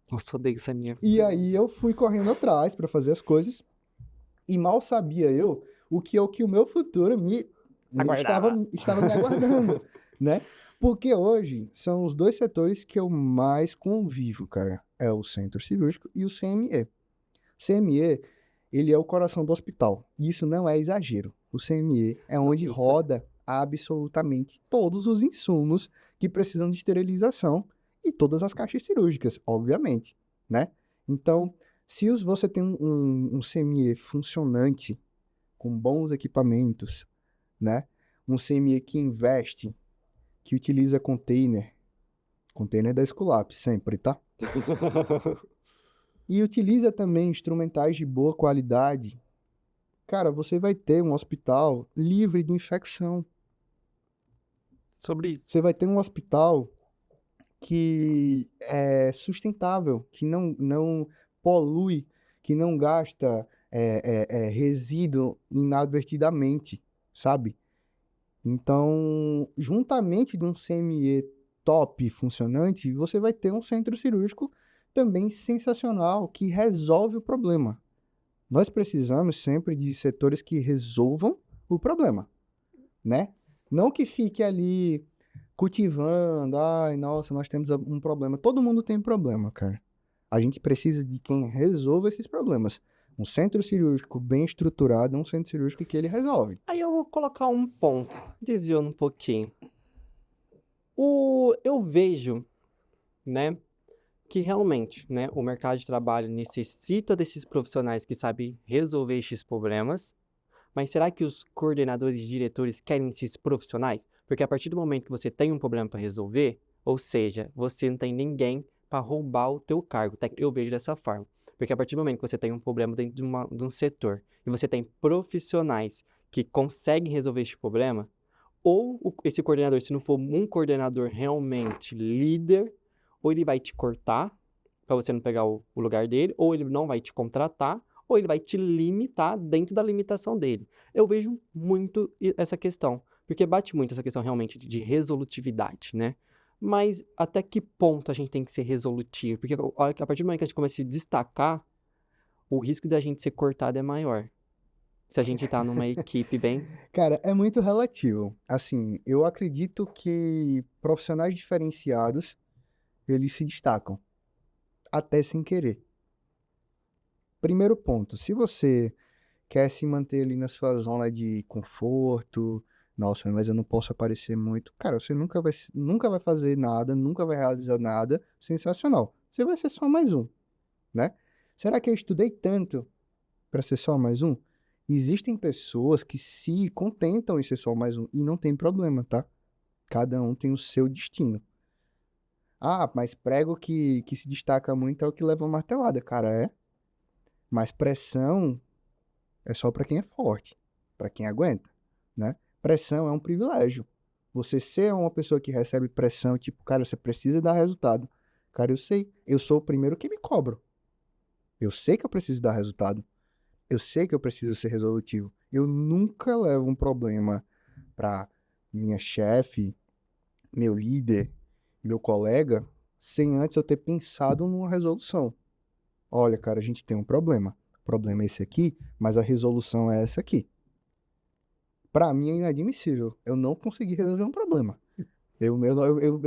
Nossa, odeio essa minha. E aí eu fui correndo atrás para fazer as coisas. E mal sabia eu o que o meu futuro estava me aguardando, né? Porque hoje são os dois setores que eu mais convivo, cara. É o centro cirúrgico e o CME. CME, ele é o coração do hospital. E isso não é exagero. O CME é onde Isso é. roda absolutamente todos os insumos que precisam de esterilização e todas as caixas cirúrgicas, obviamente, né? Então, se você tem um CME funcionante, com bons equipamentos, né? Um CME que investe, que utiliza container da Esculap, sempre, tá? E utiliza também instrumentais de boa qualidade. Cara, você vai ter um hospital livre de infecção. Sobre isso. Você vai ter um hospital que é sustentável, que não polui, que não gasta resíduo inadvertidamente, sabe? Então, juntamente de um CME top funcionante, você vai ter um centro cirúrgico também sensacional que resolve o problema. Nós precisamos sempre de setores que resolvam o problema, né? Não que fique ali cultivando, ai, nossa, nós temos um problema. Todo mundo tem problema, cara. A gente precisa de quem resolva esses problemas. Um centro cirúrgico bem estruturado é um centro cirúrgico que ele resolve. Aí eu vou colocar um ponto, desviando um pouquinho. Eu vejo, né, que realmente, né, o mercado de trabalho necessita desses profissionais que sabem resolver esses problemas, mas será que os coordenadores e diretores querem esses profissionais? Porque a partir do momento que você tem um problema para resolver, ou seja, você não tem ninguém para roubar o teu cargo. Eu vejo dessa forma. Porque a partir do momento que você tem um problema dentro de um setor e você tem profissionais que conseguem resolver esse problema, ou esse coordenador, se não for um coordenador realmente líder, ou ele vai te cortar para você não pegar o lugar dele, ou ele não vai te contratar, ou ele vai te limitar dentro da limitação dele. Eu vejo muito essa questão, porque bate muito essa questão realmente de resolutividade, né? Mas até que ponto a gente tem que ser resolutivo? Porque a partir do momento que a gente começa a se destacar, o risco da gente ser cortado é maior. Se a gente tá numa equipe bem. Cara, é muito relativo. Assim, eu acredito que profissionais diferenciados, eles se destacam, até sem querer. Primeiro ponto, se você quer se manter ali na sua zona de conforto, nossa, mas eu não posso aparecer muito. Cara, você nunca vai fazer nada, nunca vai realizar nada sensacional. Você vai ser só mais um, né? Será que eu estudei tanto para ser só mais um? Existem pessoas que se contentam em ser só mais um e não tem problema, tá? Cada um tem o seu destino. Ah, mas prego que se destaca muito é o que leva uma martelada. Cara, é. Mas pressão é só para quem é forte, para quem aguenta, né? Pressão é um privilégio. Você ser uma pessoa que recebe pressão, tipo, cara, você precisa dar resultado. Cara, eu sei. Eu sou o primeiro que me cobro. Eu sei que eu preciso dar resultado. Eu sei que eu preciso ser resolutivo. Eu nunca levo um problema para minha chefe, meu líder, meu colega, sem antes eu ter pensado numa resolução. Olha, cara, a gente tem um problema. O problema é esse aqui, mas a resolução é essa aqui. Para mim é inadmissível. Eu não consegui resolver um problema. Eu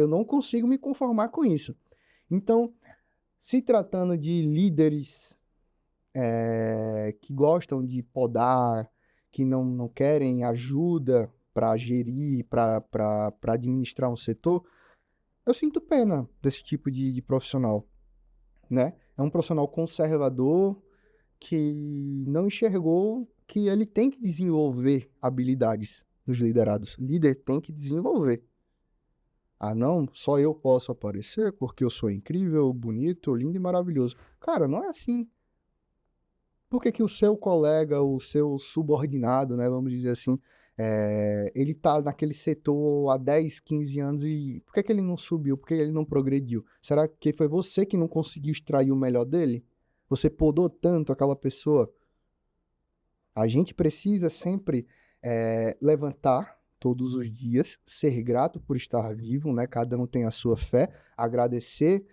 não consigo me conformar com isso. Então, se tratando de líderes que gostam de podar, que não querem ajuda para gerir, para administrar um setor, eu sinto pena desse tipo de profissional, né? É um profissional conservador que não enxergou que ele tem que desenvolver habilidades nos liderados. Líder tem que desenvolver. Ah, não, só eu posso aparecer porque eu sou incrível, bonito, lindo e maravilhoso. Cara, não é assim. Por que que o seu colega, o seu subordinado, né, vamos dizer assim, ele tá naquele setor há 10, 15 anos e por que que ele não subiu? Por que ele não progrediu? Será que foi você que não conseguiu extrair o melhor dele? Você podou tanto aquela pessoa? A gente precisa sempre levantar todos os dias, ser grato por estar vivo, né? Cada um tem a sua fé, agradecer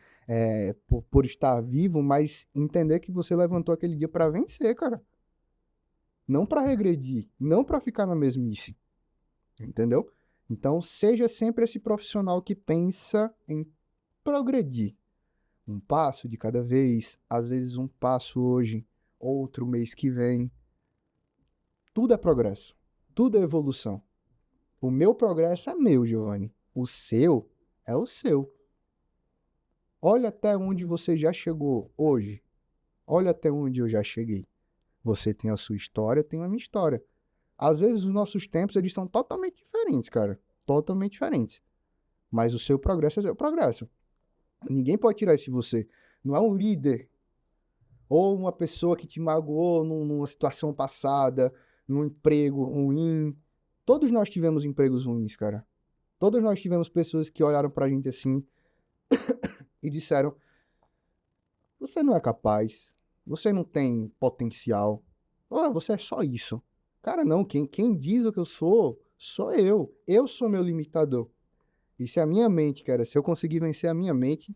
por estar vivo, mas entender que você levantou aquele dia para vencer, cara. Não para regredir, não para ficar na mesmice, entendeu? Então, seja sempre esse profissional que pensa em progredir. Um passo de cada vez, às vezes um passo hoje, outro mês que vem. Tudo é progresso, tudo é evolução. O meu progresso é meu, Giovanni. O seu é o seu. Olha até onde você já chegou hoje. Olha até onde eu já cheguei. Você tem a sua história, eu tenho a minha história. Às vezes os nossos tempos eles são totalmente diferentes, cara. Totalmente diferentes. Mas o seu progresso é o seu progresso. Ninguém pode tirar isso de você. Não é um líder ou uma pessoa que te magoou numa situação passada, num emprego ruim. Todos nós tivemos empregos ruins, cara. Todos nós tivemos pessoas que olharam pra gente assim e disseram: você não é capaz, você não tem potencial, ou você é só isso. Cara, não, quem diz o que eu sou eu. Eu sou meu limitador. E se a minha mente, cara, se eu conseguir vencer a minha mente,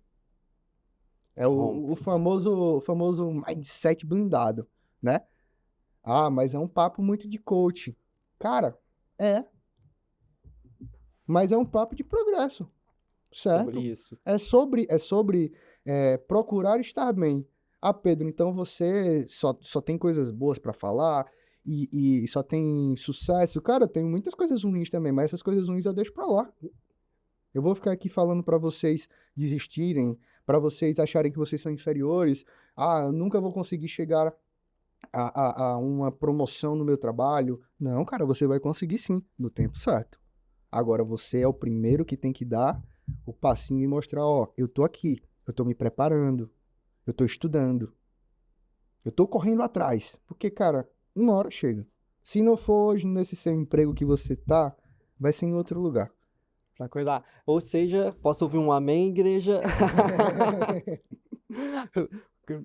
é o famoso mindset blindado, né? Ah, mas é um papo muito de coach. Cara, é, mas é um papo de progresso, Sobre certo? isso. É sobre procurar estar bem. Ah, Pedro, então você só tem coisas boas para falar e só tem sucesso. Cara, eu tenho muitas coisas ruins também, mas essas coisas ruins eu deixo pra lá. Eu vou ficar aqui falando para vocês desistirem, para vocês acharem que vocês são inferiores. Ah, eu nunca vou conseguir chegar a uma promoção no meu trabalho. Não, cara, você vai conseguir sim, no tempo certo. Agora você é o primeiro que tem que dar o passinho e mostrar, ó, eu tô aqui, eu tô me preparando, eu tô estudando, eu tô correndo atrás. Porque, cara, uma hora chega. Se não for hoje nesse seu emprego que você tá, vai ser em outro lugar. Pra coisar. Ou seja, posso ouvir um amém, igreja?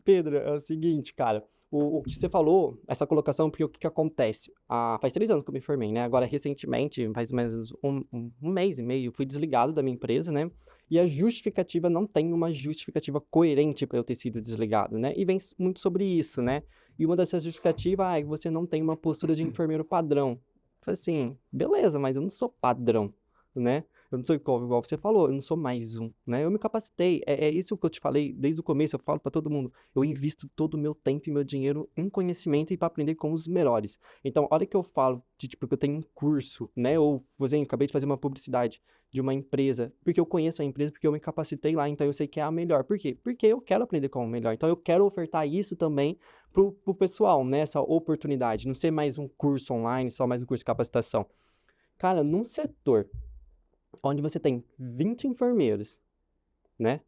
Pedro, é o seguinte, cara. O que você falou, essa colocação, porque o que acontece? Faz 3 anos que eu me formei, né? Agora, recentemente, faz mais ou menos um mês e meio, fui desligado da minha empresa, né? E a justificativa não tem uma justificativa coerente para eu ter sido desligado, né? E vem muito sobre isso, né? E uma dessas justificativas é que você não tem uma postura de enfermeiro padrão. Falei assim, beleza, mas eu não sou padrão, né? Eu não sou igual você falou, eu não sou mais um, né? Eu me capacitei. É isso que eu te falei desde o começo, eu falo para todo mundo. Eu invisto todo o meu tempo e meu dinheiro em conhecimento e para aprender com os melhores. Então, olha que eu falo de tipo que eu tenho um curso, né? Ou, por exemplo, acabei de fazer uma publicidade de uma empresa, porque eu conheço a empresa, porque eu me capacitei lá, então eu sei que é a melhor. Por quê? Porque eu quero aprender com o melhor. Então, eu quero ofertar isso também pro pessoal, né? Essa oportunidade, não ser mais um curso online, só mais um curso de capacitação. Cara, num setor onde você tem 20 enfermeiros, né?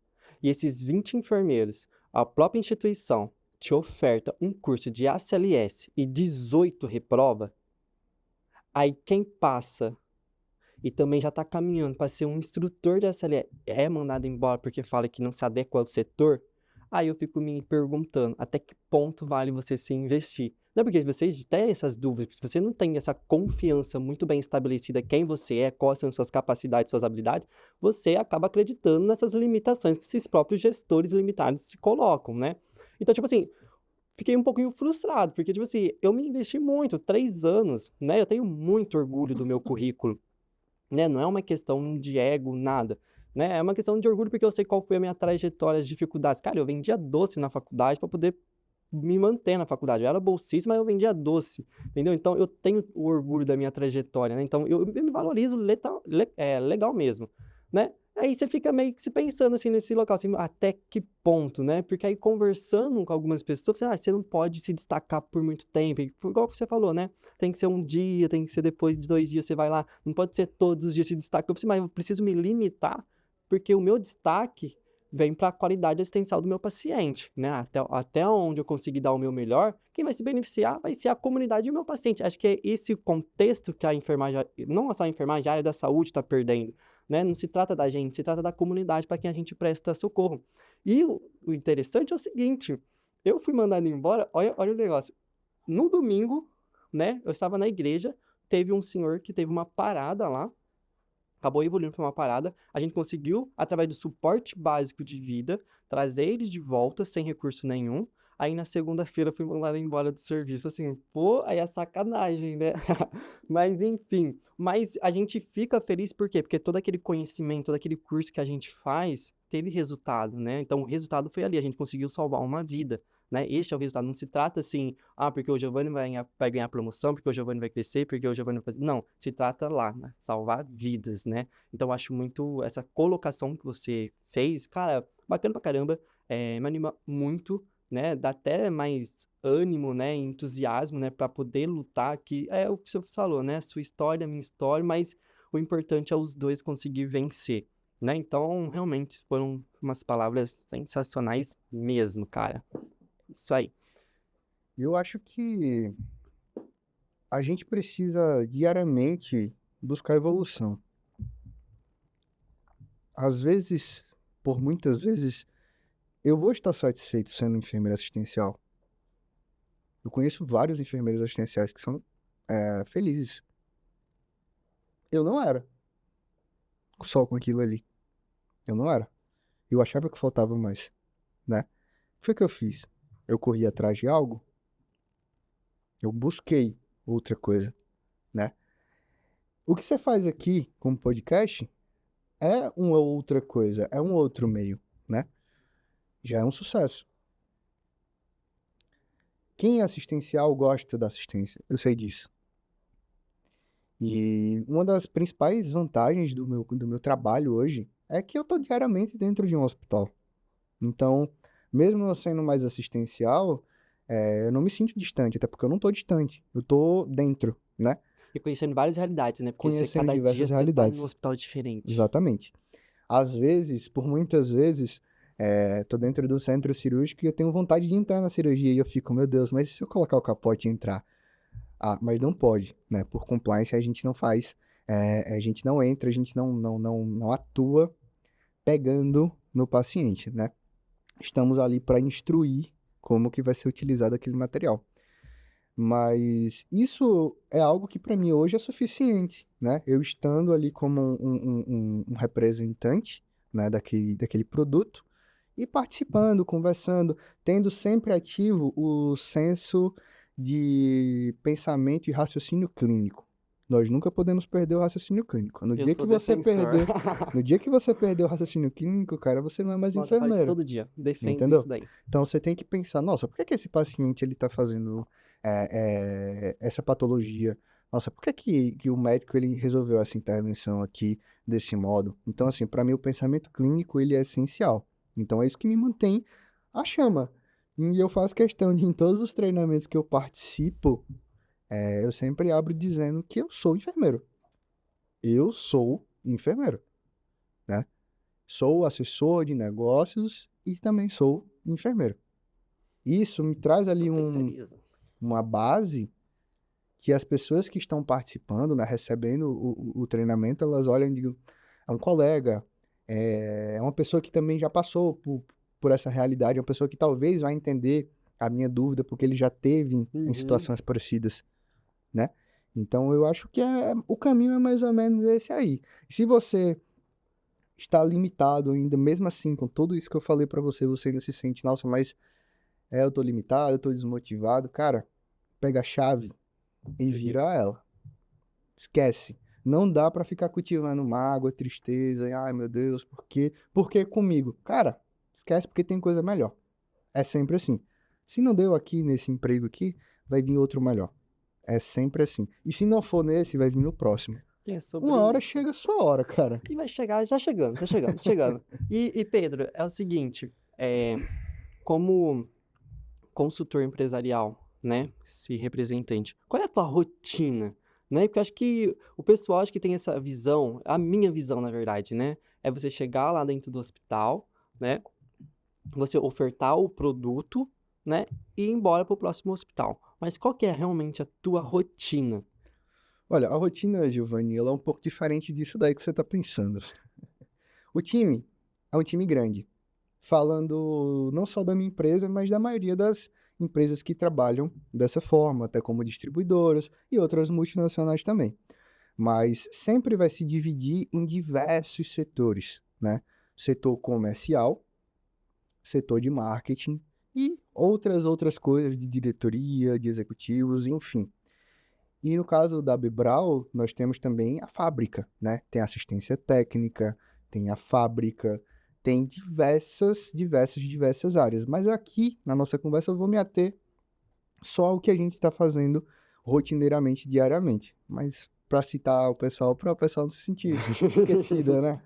E esses 20 enfermeiros, a própria instituição te oferta um curso de ACLS e 18 reprova, aí quem passa e também já está caminhando para ser um instrutor de ACLS é mandado embora porque fala que não se adequa ao setor, aí eu fico me perguntando até que ponto vale você se investir. Não é porque vocês têm essas dúvidas, se você não tem essa confiança muito bem estabelecida quem você é, quais são suas capacidades, suas habilidades, você acaba acreditando nessas limitações que esses próprios gestores limitados te colocam, né? Então, tipo assim, fiquei um pouquinho frustrado, porque, tipo assim, eu me investi muito, 3 anos, né? Eu tenho muito orgulho do meu currículo, né? Não é uma questão de ego, nada, né? É uma questão de orgulho porque eu sei qual foi a minha trajetória, as dificuldades. Cara, eu vendia doce na faculdade para poder me manter na faculdade. Eu era bolsista, mas eu vendia doce, entendeu? Então eu tenho o orgulho da minha trajetória, né? Então eu me valorizo legal mesmo, né? Aí você fica meio que se pensando assim nesse local, assim, até que ponto, né? Porque aí conversando com algumas pessoas, você não pode se destacar por muito tempo, igual você falou, né? Tem que ser um dia, tem que ser depois de 2 dias você vai lá, não pode ser todos os dias se destacar. Mas eu preciso me limitar, porque o meu destaque vem para a qualidade assistencial do meu paciente, né? Até onde eu conseguir dar o meu melhor, quem vai se beneficiar vai ser a comunidade e o meu paciente. Acho que é esse contexto que a enfermagem, não só a enfermagem, a área da saúde está perdendo, né? Não se trata da gente, se trata da comunidade para quem a gente presta socorro. E o interessante é o seguinte, eu fui mandado embora, olha o negócio. No domingo, né, eu estava na igreja, teve um senhor que teve uma parada lá, acabou evoluindo para uma parada, a gente conseguiu, através do suporte básico de vida, trazer ele de volta sem recurso nenhum. Aí na segunda-feira fui mandado embora do serviço. Assim, pô, aí é sacanagem, né? Mas enfim, mas a gente fica feliz por quê? Porque todo aquele conhecimento, todo aquele curso que a gente faz teve resultado, né? Então o resultado foi ali, a gente conseguiu salvar uma vida, né? Este é o resultado. Não se trata assim, porque o Giovanni vai ganhar promoção, porque o Giovanni vai crescer, porque o Giovanni vai fazer. Não, se trata lá, né? Salvar vidas, né? Então, eu acho muito essa colocação que você fez, cara, bacana pra caramba, me anima muito, né? Dá até mais ânimo, né? Entusiasmo, né? Pra poder lutar, que é o que você falou, né? Sua história, minha história, mas o importante é os dois conseguir vencer, né? Então, realmente, foram umas palavras sensacionais mesmo, cara. Isso aí. Eu acho que a gente precisa diariamente buscar evolução. Às vezes, por muitas vezes, eu vou estar satisfeito sendo enfermeiro assistencial. Eu conheço vários enfermeiros assistenciais que são felizes. Eu não era só com aquilo ali. Eu não era. Eu achava que faltava mais, né? O que foi que eu fiz? Eu corri atrás de algo, eu busquei outra coisa, né? O que você faz aqui como podcast é uma outra coisa, é um outro meio, né? Já é um sucesso. Quem é assistencial gosta da assistência, eu sei disso. E uma das principais vantagens do meu trabalho hoje é que eu estou diariamente dentro de um hospital. Então, mesmo eu sendo mais assistencial, eu não me sinto distante, até porque eu não estou distante, eu estou dentro, né? E conhecendo várias realidades, né? Porque Conhecendo cada dia diversas você tá em um realidades. hospital diferente. Exatamente. Às vezes, por muitas vezes, tô dentro do centro cirúrgico e eu tenho vontade de entrar na cirurgia e eu fico, meu Deus, mas e se eu colocar o capote e entrar? Ah, mas não pode, né? Por compliance a gente não faz, a gente não entra, a gente não atua pegando no paciente, né? estamos ali para instruir como que vai ser utilizado aquele material. Mas isso é algo que para mim hoje é suficiente, né? Eu estando ali como um representante, né, daquele produto e participando, conversando, tendo sempre ativo o senso de pensamento e raciocínio clínico. Nós nunca podemos perder o raciocínio clínico. No Eu dia sou que você defensor. perder, no dia que você perder o raciocínio clínico, cara, você não é mais Nossa, eu falo isso enfermeiro. todo dia. Defendo isso Entendeu? daí. Então você tem que pensar, nossa, por que que esse paciente ele está fazendo essa patologia? Nossa, por que que o médico ele resolveu essa intervenção aqui desse modo? Então, assim, para mim o pensamento clínico ele é essencial. Então é isso que me mantém a chama. E eu faço questão de, em todos os treinamentos que eu participo, eu sempre abro dizendo que eu sou enfermeiro. Eu sou enfermeiro, né? Sou assessor de negócios e também sou enfermeiro. Isso me traz ali Terceiriza. uma base que as pessoas que estão participando, né, recebendo o treinamento, elas olham e digam, é um colega, é uma pessoa que também já passou por essa realidade, é uma pessoa que talvez vai entender a minha dúvida, porque ele já teve em Uhum. situações parecidas, né? Então eu acho que o caminho é mais ou menos esse aí. E se você está limitado ainda, mesmo assim, com tudo isso que eu falei para você, você ainda se sente, nossa, mas eu tô limitado, eu tô desmotivado, cara, pega a chave e vira ela. Esquece. Não dá pra ficar cultivando mágoa, tristeza, e, ai meu Deus, por quê? Por que comigo? Cara, esquece porque tem coisa melhor. É sempre assim. Se não deu aqui nesse emprego aqui, vai vir outro melhor. É sempre assim. E se não for nesse, vai vir no próximo. É sobre Uma hora isso. chega a sua hora, cara. E vai chegar, já chegando, tá chegando, tá chegando. E Pedro, é o seguinte, como consultor empresarial, né, esse representante, qual é a tua rotina, né? Porque eu acho que o pessoal acho que tem essa visão, a minha visão, na verdade, né, é você chegar lá dentro do hospital, né, você ofertar o produto, né, e ir embora para o próximo hospital. Mas qual que é realmente a tua rotina? Olha, a rotina, Giovanni, ela é um pouco diferente disso daí que você tá pensando. O time é um time grande. Falando não só da minha empresa, mas da maioria das empresas que trabalham dessa forma, até como distribuidoras e outras multinacionais também. Mas sempre vai se dividir em diversos setores, né? Setor comercial, setor de marketing e outras coisas de diretoria, de executivos, enfim. E no caso da Bebral, nós temos também a fábrica, né? Tem assistência técnica, tem a fábrica, tem diversas áreas. Mas aqui, na nossa conversa, eu vou me ater só ao que a gente está fazendo rotineiramente, diariamente. Mas para citar o pessoal, para o pessoal não se sentir esquecida, né?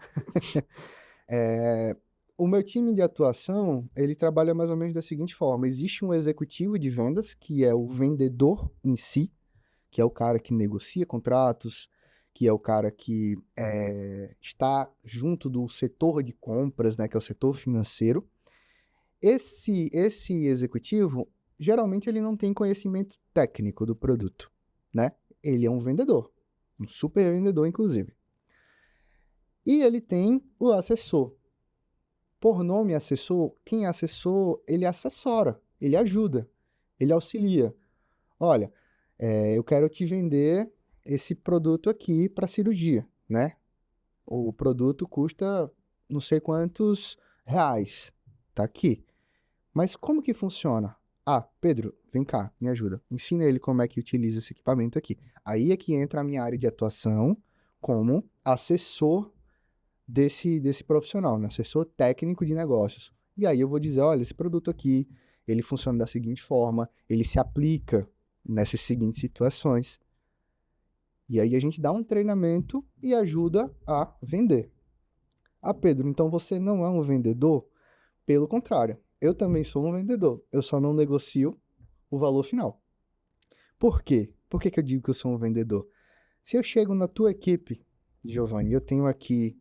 O meu time de atuação, ele trabalha mais ou menos da seguinte forma: existe um executivo de vendas, que é o vendedor em si, que é o cara que negocia contratos, que é o cara que está junto do setor de compras, né, que é o setor financeiro. Esse executivo, geralmente ele não tem conhecimento técnico do produto, né? Ele é um vendedor, um super vendedor, inclusive. E ele tem o assessor. Por nome assessor, quem é assessor, ele assessora, ele ajuda, ele auxilia. Olha, eu quero te vender esse produto aqui para cirurgia, né? O produto custa não sei quantos reais, tá aqui. Mas como que funciona? Ah, Pedro, vem cá, me ajuda. Ensina ele como é que utiliza esse equipamento aqui. Aí é que entra a minha área de atuação como assessor desse profissional, né? Assessor técnico de negócios. E aí eu vou dizer, olha, esse produto aqui, ele funciona da seguinte forma, ele se aplica nessas seguintes situações. E aí a gente dá um treinamento e ajuda a vender. Ah, Pedro, então você não é um vendedor? Pelo contrário, eu também sou um vendedor. Eu só não negocio o valor final. Por quê? Por que que eu digo que eu sou um vendedor? Se eu chego na tua equipe, Giovanni, eu tenho aqui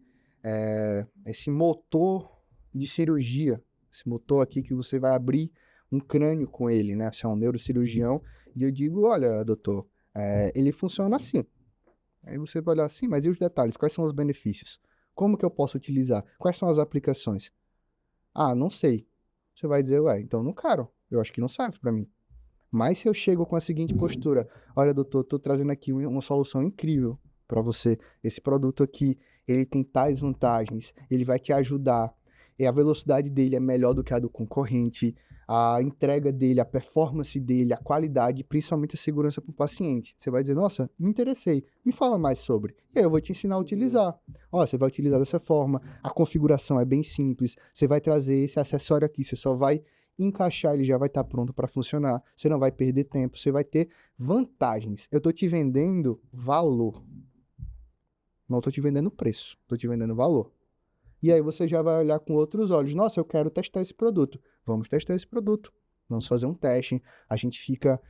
esse motor de cirurgia, esse motor aqui que você vai abrir um crânio com ele, né? Você é um neurocirurgião, e eu digo, olha, doutor, ele funciona assim. Aí você vai olhar assim, mas e os detalhes? Quais são os benefícios? Como que eu posso utilizar? Quais são as aplicações? Ah, não sei. Você vai dizer, ué, então não quero. Eu acho que não serve para mim. Mas se eu chego com a seguinte postura, olha, doutor, estou trazendo aqui uma solução incrível para você. Esse produto aqui, ele tem tais vantagens, ele vai te ajudar. E a velocidade dele é melhor do que a do concorrente, a entrega dele, a performance dele, a qualidade, principalmente a segurança para o paciente. Você vai dizer, nossa, me interessei, me fala mais sobre. E aí eu vou te ensinar a utilizar. Ó, você vai utilizar dessa forma, a configuração é bem simples, você vai trazer esse acessório aqui, você só vai encaixar, ele já vai estar pronto para funcionar. Você não vai perder tempo, você vai ter vantagens. Eu estou te vendendo valor. Não estou te vendendo preço, estou te vendendo valor. E aí você já vai olhar com outros olhos. Nossa, eu quero testar esse produto. Vamos testar esse produto. Vamos fazer um teste. A gente fica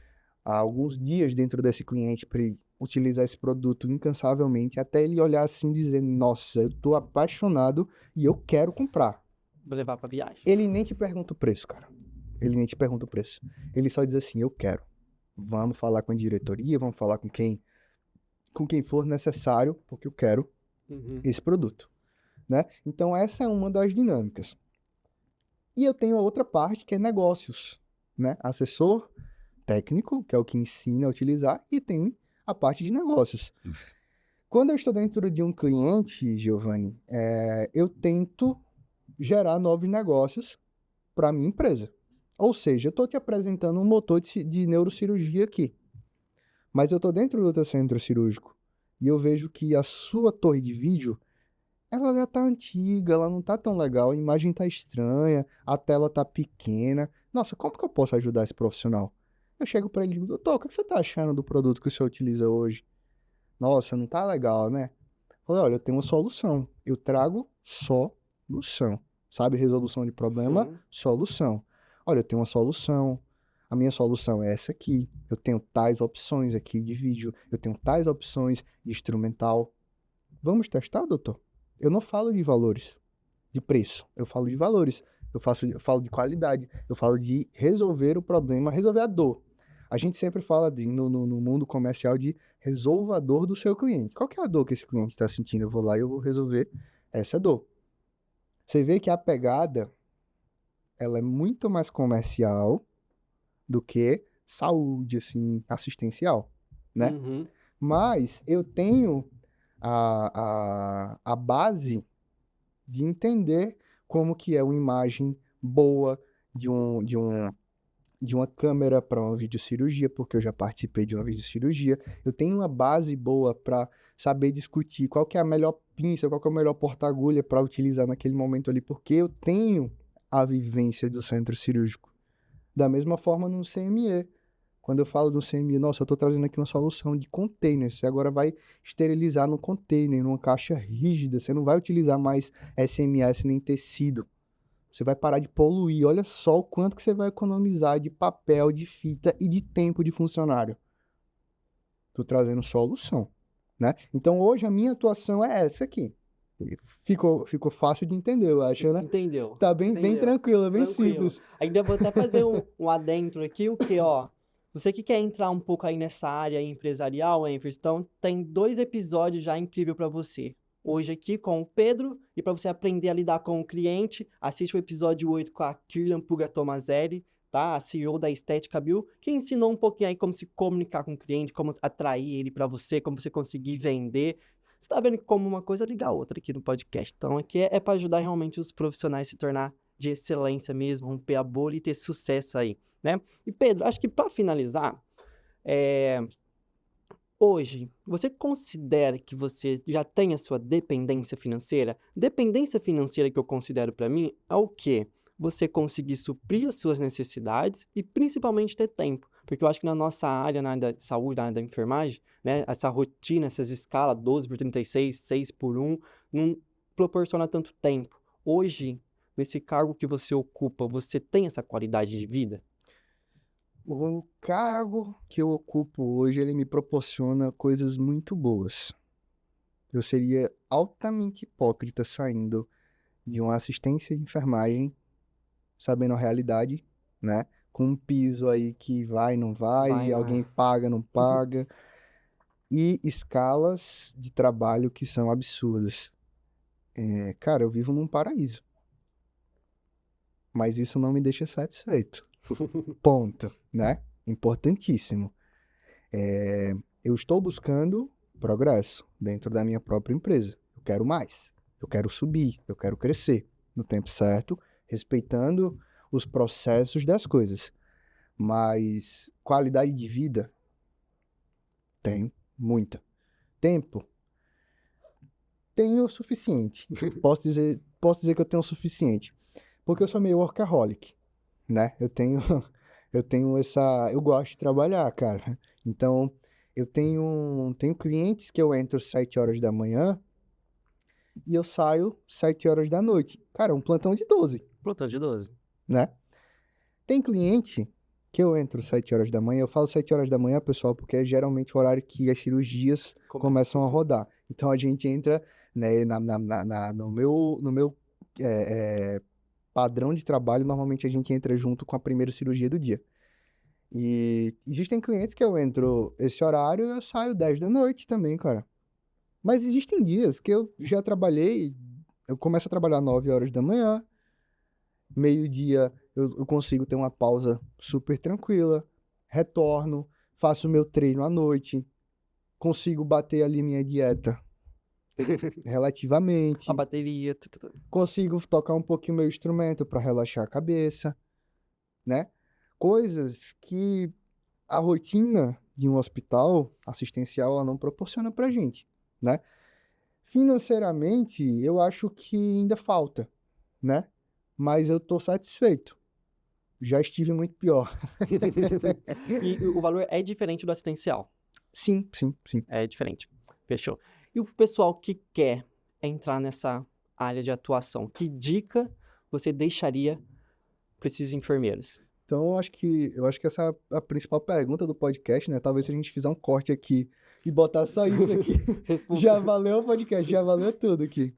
há alguns dias dentro desse cliente para ele utilizar esse produto incansavelmente, até ele olhar assim e dizer, nossa, eu estou apaixonado e eu quero comprar. Vou levar pra viagem. Ele nem te pergunta o preço, cara. Ele nem te pergunta o preço. Ele só diz assim, eu quero. Vamos falar com a diretoria, vamos falar com quem for necessário, porque eu quero esse produto, né? Então essa é uma das dinâmicas. E eu tenho a outra parte que é negócios, né? Assessor técnico, que é o que ensina a utilizar, e tem a parte de negócios. Quando eu estou dentro de um cliente, Giovanni, eu tento gerar novos negócios para a minha empresa. Ou seja, eu estou te apresentando um motor de neurocirurgia aqui, mas eu estou dentro do teu centro cirúrgico e eu vejo que a sua torre de vídeo, ela já está antiga, ela não está tão legal, a imagem está estranha, a tela está pequena. Nossa, como que eu posso ajudar esse profissional? Eu chego para ele e digo, doutor, o que você está achando do produto que o senhor utiliza hoje? Nossa, não está legal, né? Eu falei, olha, eu tenho uma solução. Eu trago solução. Sabe, resolução de problema, Sim. solução. Olha, eu tenho uma solução. A minha solução é essa aqui. Eu tenho tais opções aqui de vídeo. Eu tenho tais opções de instrumental. Vamos testar, doutor? Eu não falo de valores, de preço. Eu falo de valores. Eu falo de qualidade. Eu falo de resolver o problema, resolver a dor. A gente sempre fala no mundo comercial de resolva a dor do seu cliente. Qual que é a dor que esse cliente está sentindo? Eu vou lá e eu vou resolver essa dor. Você vê que a pegada, ela é muito mais comercial do que saúde, assim, assistencial, né? Uhum. Mas eu tenho a base de entender como que é uma imagem boa de uma câmera para uma videocirurgia, porque eu já participei de uma videocirurgia. Eu tenho uma base boa para saber discutir qual que é a melhor pinça, qual que é o melhor porta-agulha para utilizar naquele momento ali, porque eu tenho a vivência do centro cirúrgico. Da mesma forma no CME. Quando eu falo do CME, nossa, eu estou trazendo aqui uma solução de container. Você agora vai esterilizar no container, numa caixa rígida. Você não vai utilizar mais SMS nem tecido. Você vai parar de poluir. Olha só o quanto que você vai economizar de papel, de fita e de tempo de funcionário. Estou trazendo solução, né? Então hoje a minha atuação é essa aqui. Ficou fácil de entender, eu acho, né? Entendeu? Tá bem Entendeu? tranquilo, bem Tranquilo. simples. Ainda vou até fazer um adentro aqui, o que, ó. Você que quer entrar um pouco aí nessa área empresarial, Enfers, então tem 2 episódios já incrível para você. Hoje aqui com o Pedro, e para você aprender a lidar com o cliente, assiste o episódio 8 com a Kirlian Puga Tomazelli, tá? A CEO da Estética Bill, que ensinou um pouquinho aí como se comunicar com o cliente, como atrair ele para você, como você conseguir vender. Você tá vendo como uma coisa liga a outra aqui no podcast. Então aqui é para ajudar realmente os profissionais a se tornar de excelência mesmo, romper a bolha e ter sucesso aí, né? E Pedro, acho que para finalizar, hoje, você considera que você já tem a sua dependência financeira? Dependência financeira que eu considero para mim é o quê? Você conseguir suprir as suas necessidades e principalmente ter tempo. Porque eu acho que na nossa área, na área da saúde, na área da enfermagem, né, essa rotina, essas escalas 12/36, 6/1, não proporciona tanto tempo. Hoje, nesse cargo que você ocupa, você tem essa qualidade de vida? O cargo que eu ocupo hoje, ele me proporciona coisas muito boas. Eu seria altamente hipócrita saindo de uma assistência de enfermagem, sabendo a realidade, né? Com um piso aí que vai, não Vai, vai, não alguém é? paga, não paga, e escalas de trabalho que são absurdas. Cara, eu vivo num paraíso. mas isso não me deixa satisfeito. Ponto, né? Importantíssimo. Eu estou buscando progresso dentro da minha própria empresa. Eu quero mais. Eu quero subir. Eu quero crescer no tempo certo, respeitando os processos das coisas. Mas qualidade de vida tem muita. Tempo tenho o suficiente. Posso dizer que eu tenho o suficiente, porque eu sou meio workaholic, né? Eu gosto de trabalhar, cara. Então, eu tenho clientes que eu entro 7 horas da manhã e eu saio 7 horas da noite. Cara, um plantão de 12, Plantão de 12. né? Tem cliente que eu entro 7 horas da manhã, eu falo 7 horas da manhã, pessoal, porque é geralmente o horário que as cirurgias começam a rodar. Então, a gente entra, né, no meu padrão de trabalho, normalmente a gente entra junto com a primeira cirurgia do dia. E existem clientes que eu entro esse horário e eu saio 10 da noite também, cara. Mas existem dias que eu já trabalhei, eu começo a trabalhar 9 horas da manhã, meio-dia eu consigo ter uma pausa super tranquila, retorno, faço meu treino à noite, consigo bater ali minha dieta relativamente, A bateria. consigo tocar um pouquinho meu instrumento para relaxar a cabeça, né? Coisas que a rotina de um hospital assistencial ela não proporciona pra gente, né? Financeiramente, eu acho que ainda falta, né? Mas eu tô satisfeito. Já estive muito pior. E o valor é diferente do assistencial. Sim, sim, sim. É diferente. Fechou. E o pessoal que quer entrar nessa área de atuação, que dica você deixaria para esses enfermeiros? Então, eu acho que essa é a principal pergunta do podcast, né? Talvez se a gente fizer um corte aqui e botar só isso aqui, já valeu o podcast, já valeu tudo aqui.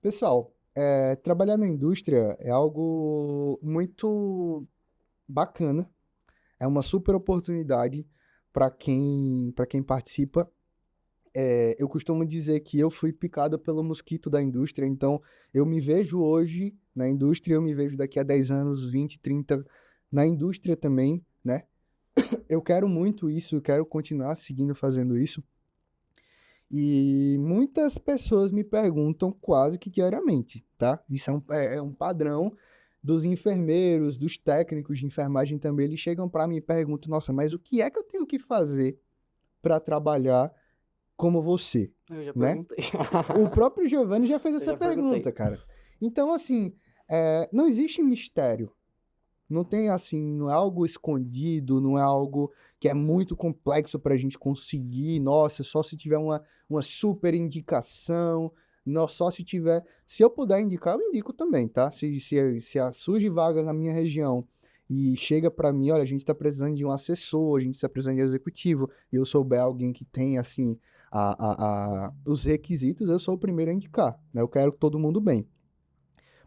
Pessoal, trabalhar na indústria é algo muito bacana, é uma super oportunidade para quem participa. Eu costumo dizer que eu fui picado pelo mosquito da indústria, então eu me vejo hoje na indústria, eu me vejo daqui a 10 anos, 20, 30 na indústria também, né? Eu quero muito isso, eu quero continuar seguindo fazendo isso. E muitas pessoas me perguntam quase que diariamente, tá? Isso é um padrão dos enfermeiros, dos técnicos de enfermagem também. Eles chegam para mim e perguntam: nossa, mas o que é que eu tenho que fazer para trabalhar como você, Eu já né? perguntei. O próprio Giovanni já fez essa já perguntei. pergunta, cara. Então, assim, não existe mistério. Não tem assim, não é algo escondido, não é algo que é muito complexo para a gente conseguir. Nossa, só se tiver uma super indicação. Não, só se tiver. Se eu puder indicar, eu indico também, tá? Se surge vaga na minha região e chega para mim, olha, a gente está precisando de um assessor, a gente está precisando de um executivo, e eu souber alguém que tem, assim, os requisitos, eu sou o primeiro a indicar, né? Eu quero todo mundo bem.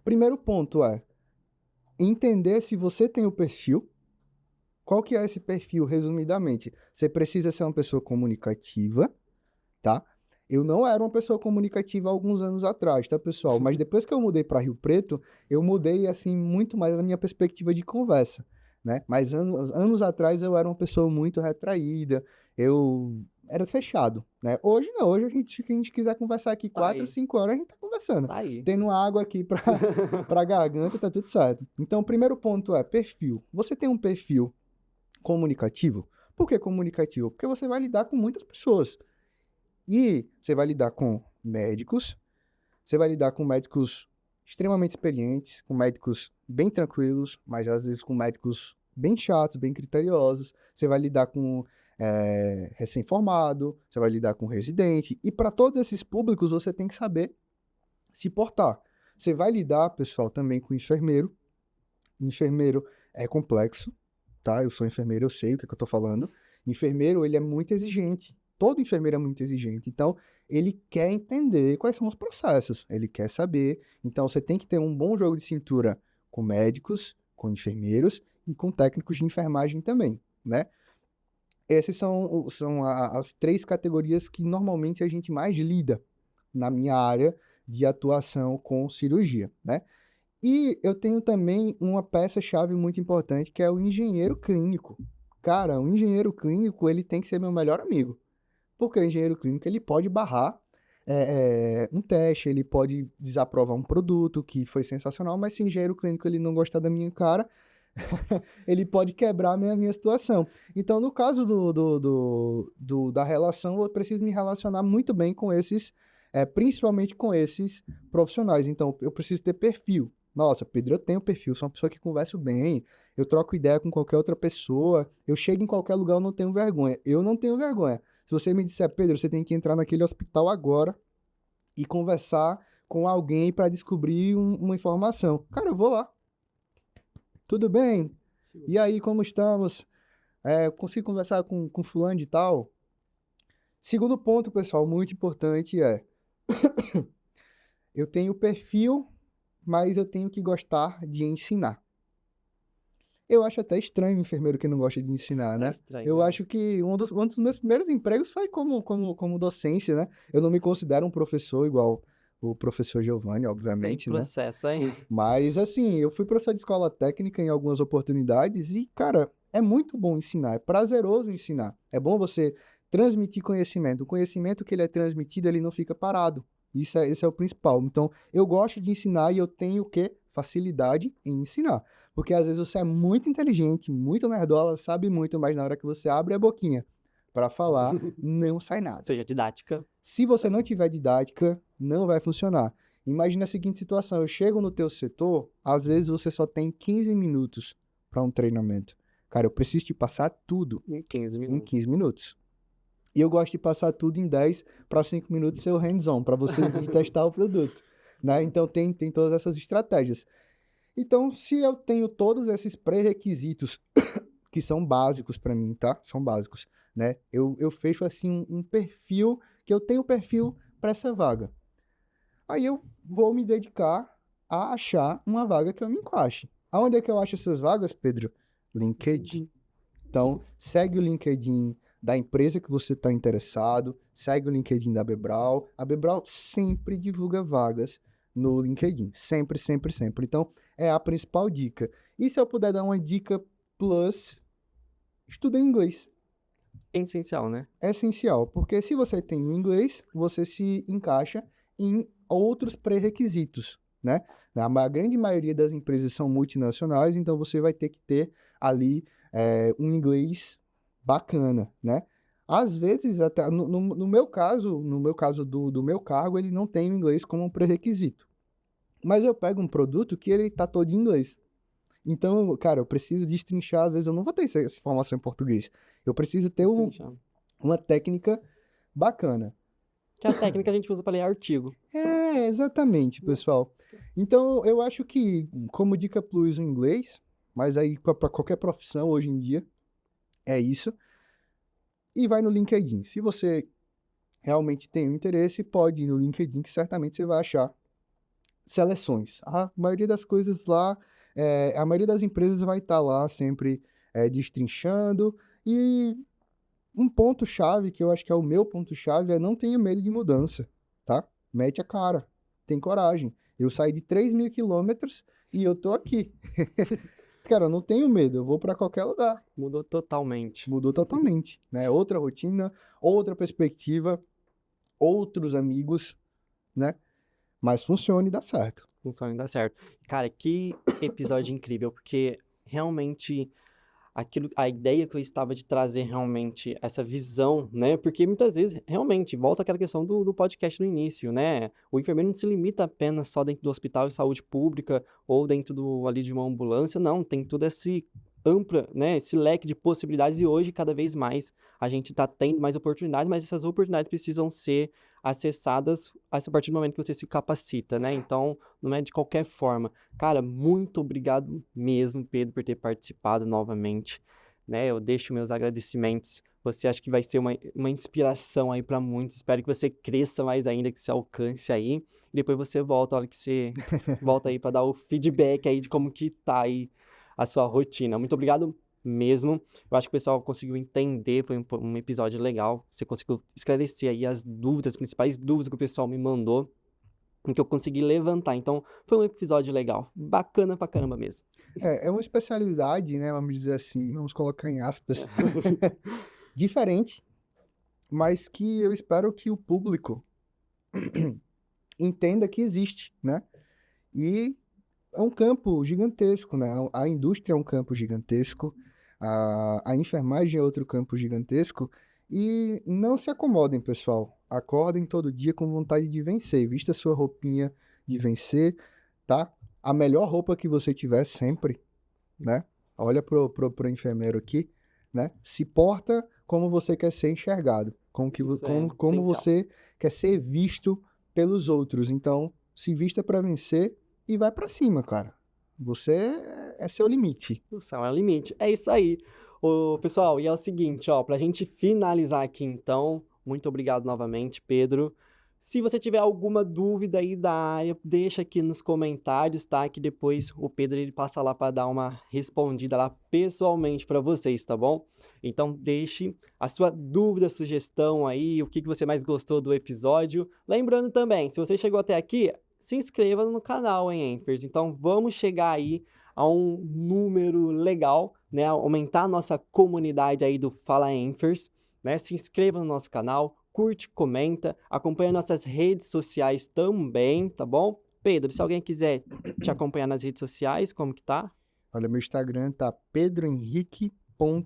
Primeiro ponto é entender se você tem o perfil. Qual que é esse perfil, resumidamente? Você precisa ser uma pessoa comunicativa, tá? Eu não era uma pessoa comunicativa há alguns anos atrás, tá, pessoal? Mas depois que eu mudei para Rio Preto, eu mudei, assim, muito mais a minha perspectiva de conversa, né? Mas anos atrás eu era uma pessoa muito retraída, eu era fechado, né? Hoje não, hoje se a gente quiser conversar aqui Tá 4, aí. 5 horas, a gente tá conversando. Tá aí. Tendo água aqui pra garganta, tá tudo certo. Então, o primeiro ponto é perfil. Você tem um perfil comunicativo? Por que comunicativo? Porque você vai lidar com muitas pessoas. E você vai lidar com médicos, você vai lidar com médicos extremamente experientes, com médicos bem tranquilos, mas às vezes com médicos bem chatos, bem criteriosos. Você vai lidar com recém-formado, você vai lidar com residente. E para todos esses públicos você tem que saber se portar. Você vai lidar, pessoal, também com enfermeiro. Enfermeiro é complexo, tá? Eu sou enfermeiro, eu sei o que eu tô falando. Enfermeiro, ele é muito exigente. Todo enfermeiro é muito exigente. Então, ele quer entender quais são os processos. Ele quer saber. Então, você tem que ter um bom jogo de cintura com médicos, com enfermeiros e com técnicos de enfermagem também, né? Essas são as 3 categorias que normalmente a gente mais lida na minha área de atuação com cirurgia, né? E eu tenho também uma peça-chave muito importante, que é o engenheiro clínico. Cara, o engenheiro clínico, ele tem que ser meu melhor amigo. Porque o engenheiro clínico, ele pode barrar um teste, ele pode desaprovar um produto que foi sensacional, mas se o engenheiro clínico ele não gostar da minha cara, ele pode quebrar a minha situação. Então, no caso da relação, eu preciso me relacionar muito bem com esses, principalmente com esses profissionais. Então, eu preciso ter perfil. Nossa, Pedro, eu tenho perfil, sou uma pessoa que conversa bem, eu troco ideia com qualquer outra pessoa, eu chego em qualquer lugar, eu não tenho vergonha. Eu não tenho vergonha. Se você me disser, Pedro, você tem que entrar naquele hospital agora e conversar com alguém para descobrir uma informação. Cara, eu vou lá. Tudo bem? E aí, como estamos? Consigo conversar com fulano de tal? Segundo ponto, pessoal, muito importante eu tenho perfil, mas eu tenho que gostar de ensinar. Eu acho até estranho o enfermeiro que não gosta de ensinar, É né? estranho, Eu né? acho que um dos meus primeiros empregos foi como docência, né? Eu não me considero um professor igual o professor Giovanni, Tem obviamente, né? processo aí. Mas, assim, eu fui professor de escola técnica em algumas oportunidades e, cara, é muito bom ensinar, é prazeroso ensinar. É bom você transmitir conhecimento. O conhecimento que ele é transmitido, ele não fica parado. Esse é o principal. Então, eu gosto de ensinar e eu tenho o quê? Facilidade em ensinar. Porque às vezes você é muito inteligente, muito nerdola, sabe muito, mas na hora que você abre a boquinha para falar, não sai nada. Seja didática. Se você não tiver didática, não vai funcionar. Imagina a seguinte situação: eu chego no teu setor, às vezes você só tem 15 minutos para um treinamento. Cara, eu preciso te passar tudo Em 15 em minutos. 15 minutos. E eu gosto de passar tudo em 10 para 5 minutos seu hands-on, para você vir testar o produto, né? Então tem todas essas estratégias. Então, se eu tenho todos esses pré-requisitos que são básicos para mim, tá? São básicos, né? Eu fecho assim um perfil, que eu tenho perfil para essa vaga. Aí eu vou me dedicar a achar uma vaga que eu me encaixe. Aonde é que eu acho essas vagas, Pedro? LinkedIn. Então, segue o LinkedIn da empresa que você está interessado, segue o LinkedIn da Bebral. A Bebral sempre divulga vagas no LinkedIn, sempre, sempre, sempre. Então, é a principal dica. E se eu puder dar uma dica plus, estuda inglês. É essencial, né? É essencial, porque se você tem o inglês, você se encaixa em outros pré-requisitos, né? A grande maioria das empresas são multinacionais, então você vai ter que ter ali um inglês bacana, né? Às vezes, até no meu caso do meu cargo, ele não tem o inglês como um pré-requisito. Mas eu pego um produto que ele tá todo em inglês. Então, cara, eu preciso destrinchar, às vezes eu não vou ter essa informação em português. Eu preciso ter Essencial. uma técnica bacana. Que é a técnica que a gente usa para ler artigo. Exatamente, pessoal. Então, eu acho que, como dica plus o inglês, mas aí para qualquer profissão hoje em dia, é isso. E vai no LinkedIn. Se você realmente tem um interesse, pode ir no LinkedIn, que certamente você vai achar seleções. A maioria das coisas lá, a maioria das empresas vai estar lá sempre destrinchando. E um ponto-chave, que eu acho que é o meu ponto-chave, é não tenha medo de mudança, tá? Mete a cara, tem coragem. Eu saí de 3.000 quilômetros e eu tô aqui. Cara, eu não tenho medo, eu vou para qualquer lugar. Mudou totalmente. Mudou totalmente, né? Outra rotina, outra perspectiva, outros amigos, né? Mas funciona e dá certo. Funciona e dá certo. Cara, que episódio incrível, porque realmente a ideia que eu estava de trazer realmente essa visão, né? Porque muitas vezes, realmente, volta aquela questão do podcast no início, né? O enfermeiro não se limita apenas só dentro do hospital de saúde pública ou dentro ali de uma ambulância, não, tem todo esse ampla, né, esse leque de possibilidades e hoje cada vez mais a gente está tendo mais oportunidades, mas essas oportunidades precisam ser acessadas a partir do momento que você se capacita, né? Então, não é de qualquer forma. Cara, muito obrigado mesmo, Pedro, por ter participado novamente, né? Eu deixo meus agradecimentos. Você acha que vai ser uma inspiração aí para muitos. Espero que você cresça mais ainda, que você alcance aí. E depois você volta, a hora que você volta aí para dar o feedback aí de como que tá aí a sua rotina. Muito obrigado mesmo. Eu acho que o pessoal conseguiu entender, foi um episódio legal. Você conseguiu esclarecer aí as dúvidas, as principais dúvidas que o pessoal me mandou. em que eu consegui levantar. Então, foi um episódio legal, bacana pra caramba mesmo. É uma especialidade, né, vamos dizer assim, vamos colocar em aspas, diferente, mas que eu espero que o público entenda que existe, né? E é um campo gigantesco, né? A indústria é um campo gigantesco, a enfermagem é outro campo gigantesco. E não se acomodem, pessoal. Acordem todo dia com vontade de vencer. Vista sua roupinha de vencer, tá? A melhor roupa que você tiver sempre, né? Olha pro enfermeiro aqui, né? Se porta como você quer ser enxergado, Isso é como essencial. você quer ser visto pelos outros. Então, se vista para vencer e vai para cima, cara. Você é seu limite. O céu é o limite. É isso aí. Ô, pessoal, e é o seguinte, ó, pra gente finalizar aqui então, muito obrigado novamente, Pedro. Se você tiver alguma dúvida aí da área, deixa aqui nos comentários, tá? Que depois o Pedro ele passa lá para dar uma respondida lá pessoalmente para vocês, tá bom? Então deixe a sua dúvida, sugestão aí, o que você mais gostou do episódio. Lembrando também, se você chegou até aqui, se inscreva no canal, hein, Enfers? Então vamos chegar aí a um número legal, né? Aumentar a nossa comunidade aí do Fala Enfers, né? Se inscreva no nosso canal, curte, comenta, acompanha nossas redes sociais também, tá bom? Pedro, se alguém quiser te acompanhar nas redes sociais, como que tá? Olha, meu Instagram tá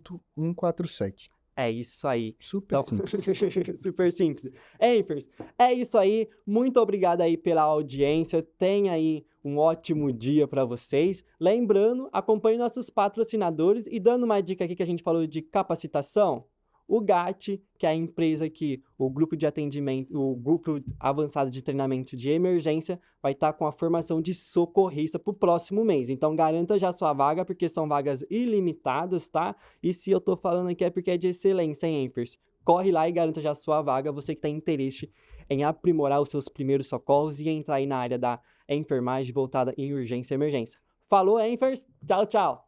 pedrohenrique.147. É isso aí. Super Então, simples. super simples. Enfers, é isso aí. Muito obrigado aí pela audiência. Tenha aí um ótimo dia para vocês. Lembrando, acompanhe nossos patrocinadores e dando uma dica aqui que a gente falou de capacitação. O GAT, que é a empresa que o grupo de atendimento, o grupo avançado de treinamento de emergência, vai estar com a formação de socorrista para o próximo mês. Então, garanta já sua vaga, porque são vagas ilimitadas, tá? E se eu tô falando aqui é porque é de excelência, hein, Enfers? Corre lá e garanta já sua vaga, você que tem interesse em aprimorar os seus primeiros socorros e entrar aí na área da enfermagem voltada em urgência e emergência. Falou, Enfers? Tchau, tchau!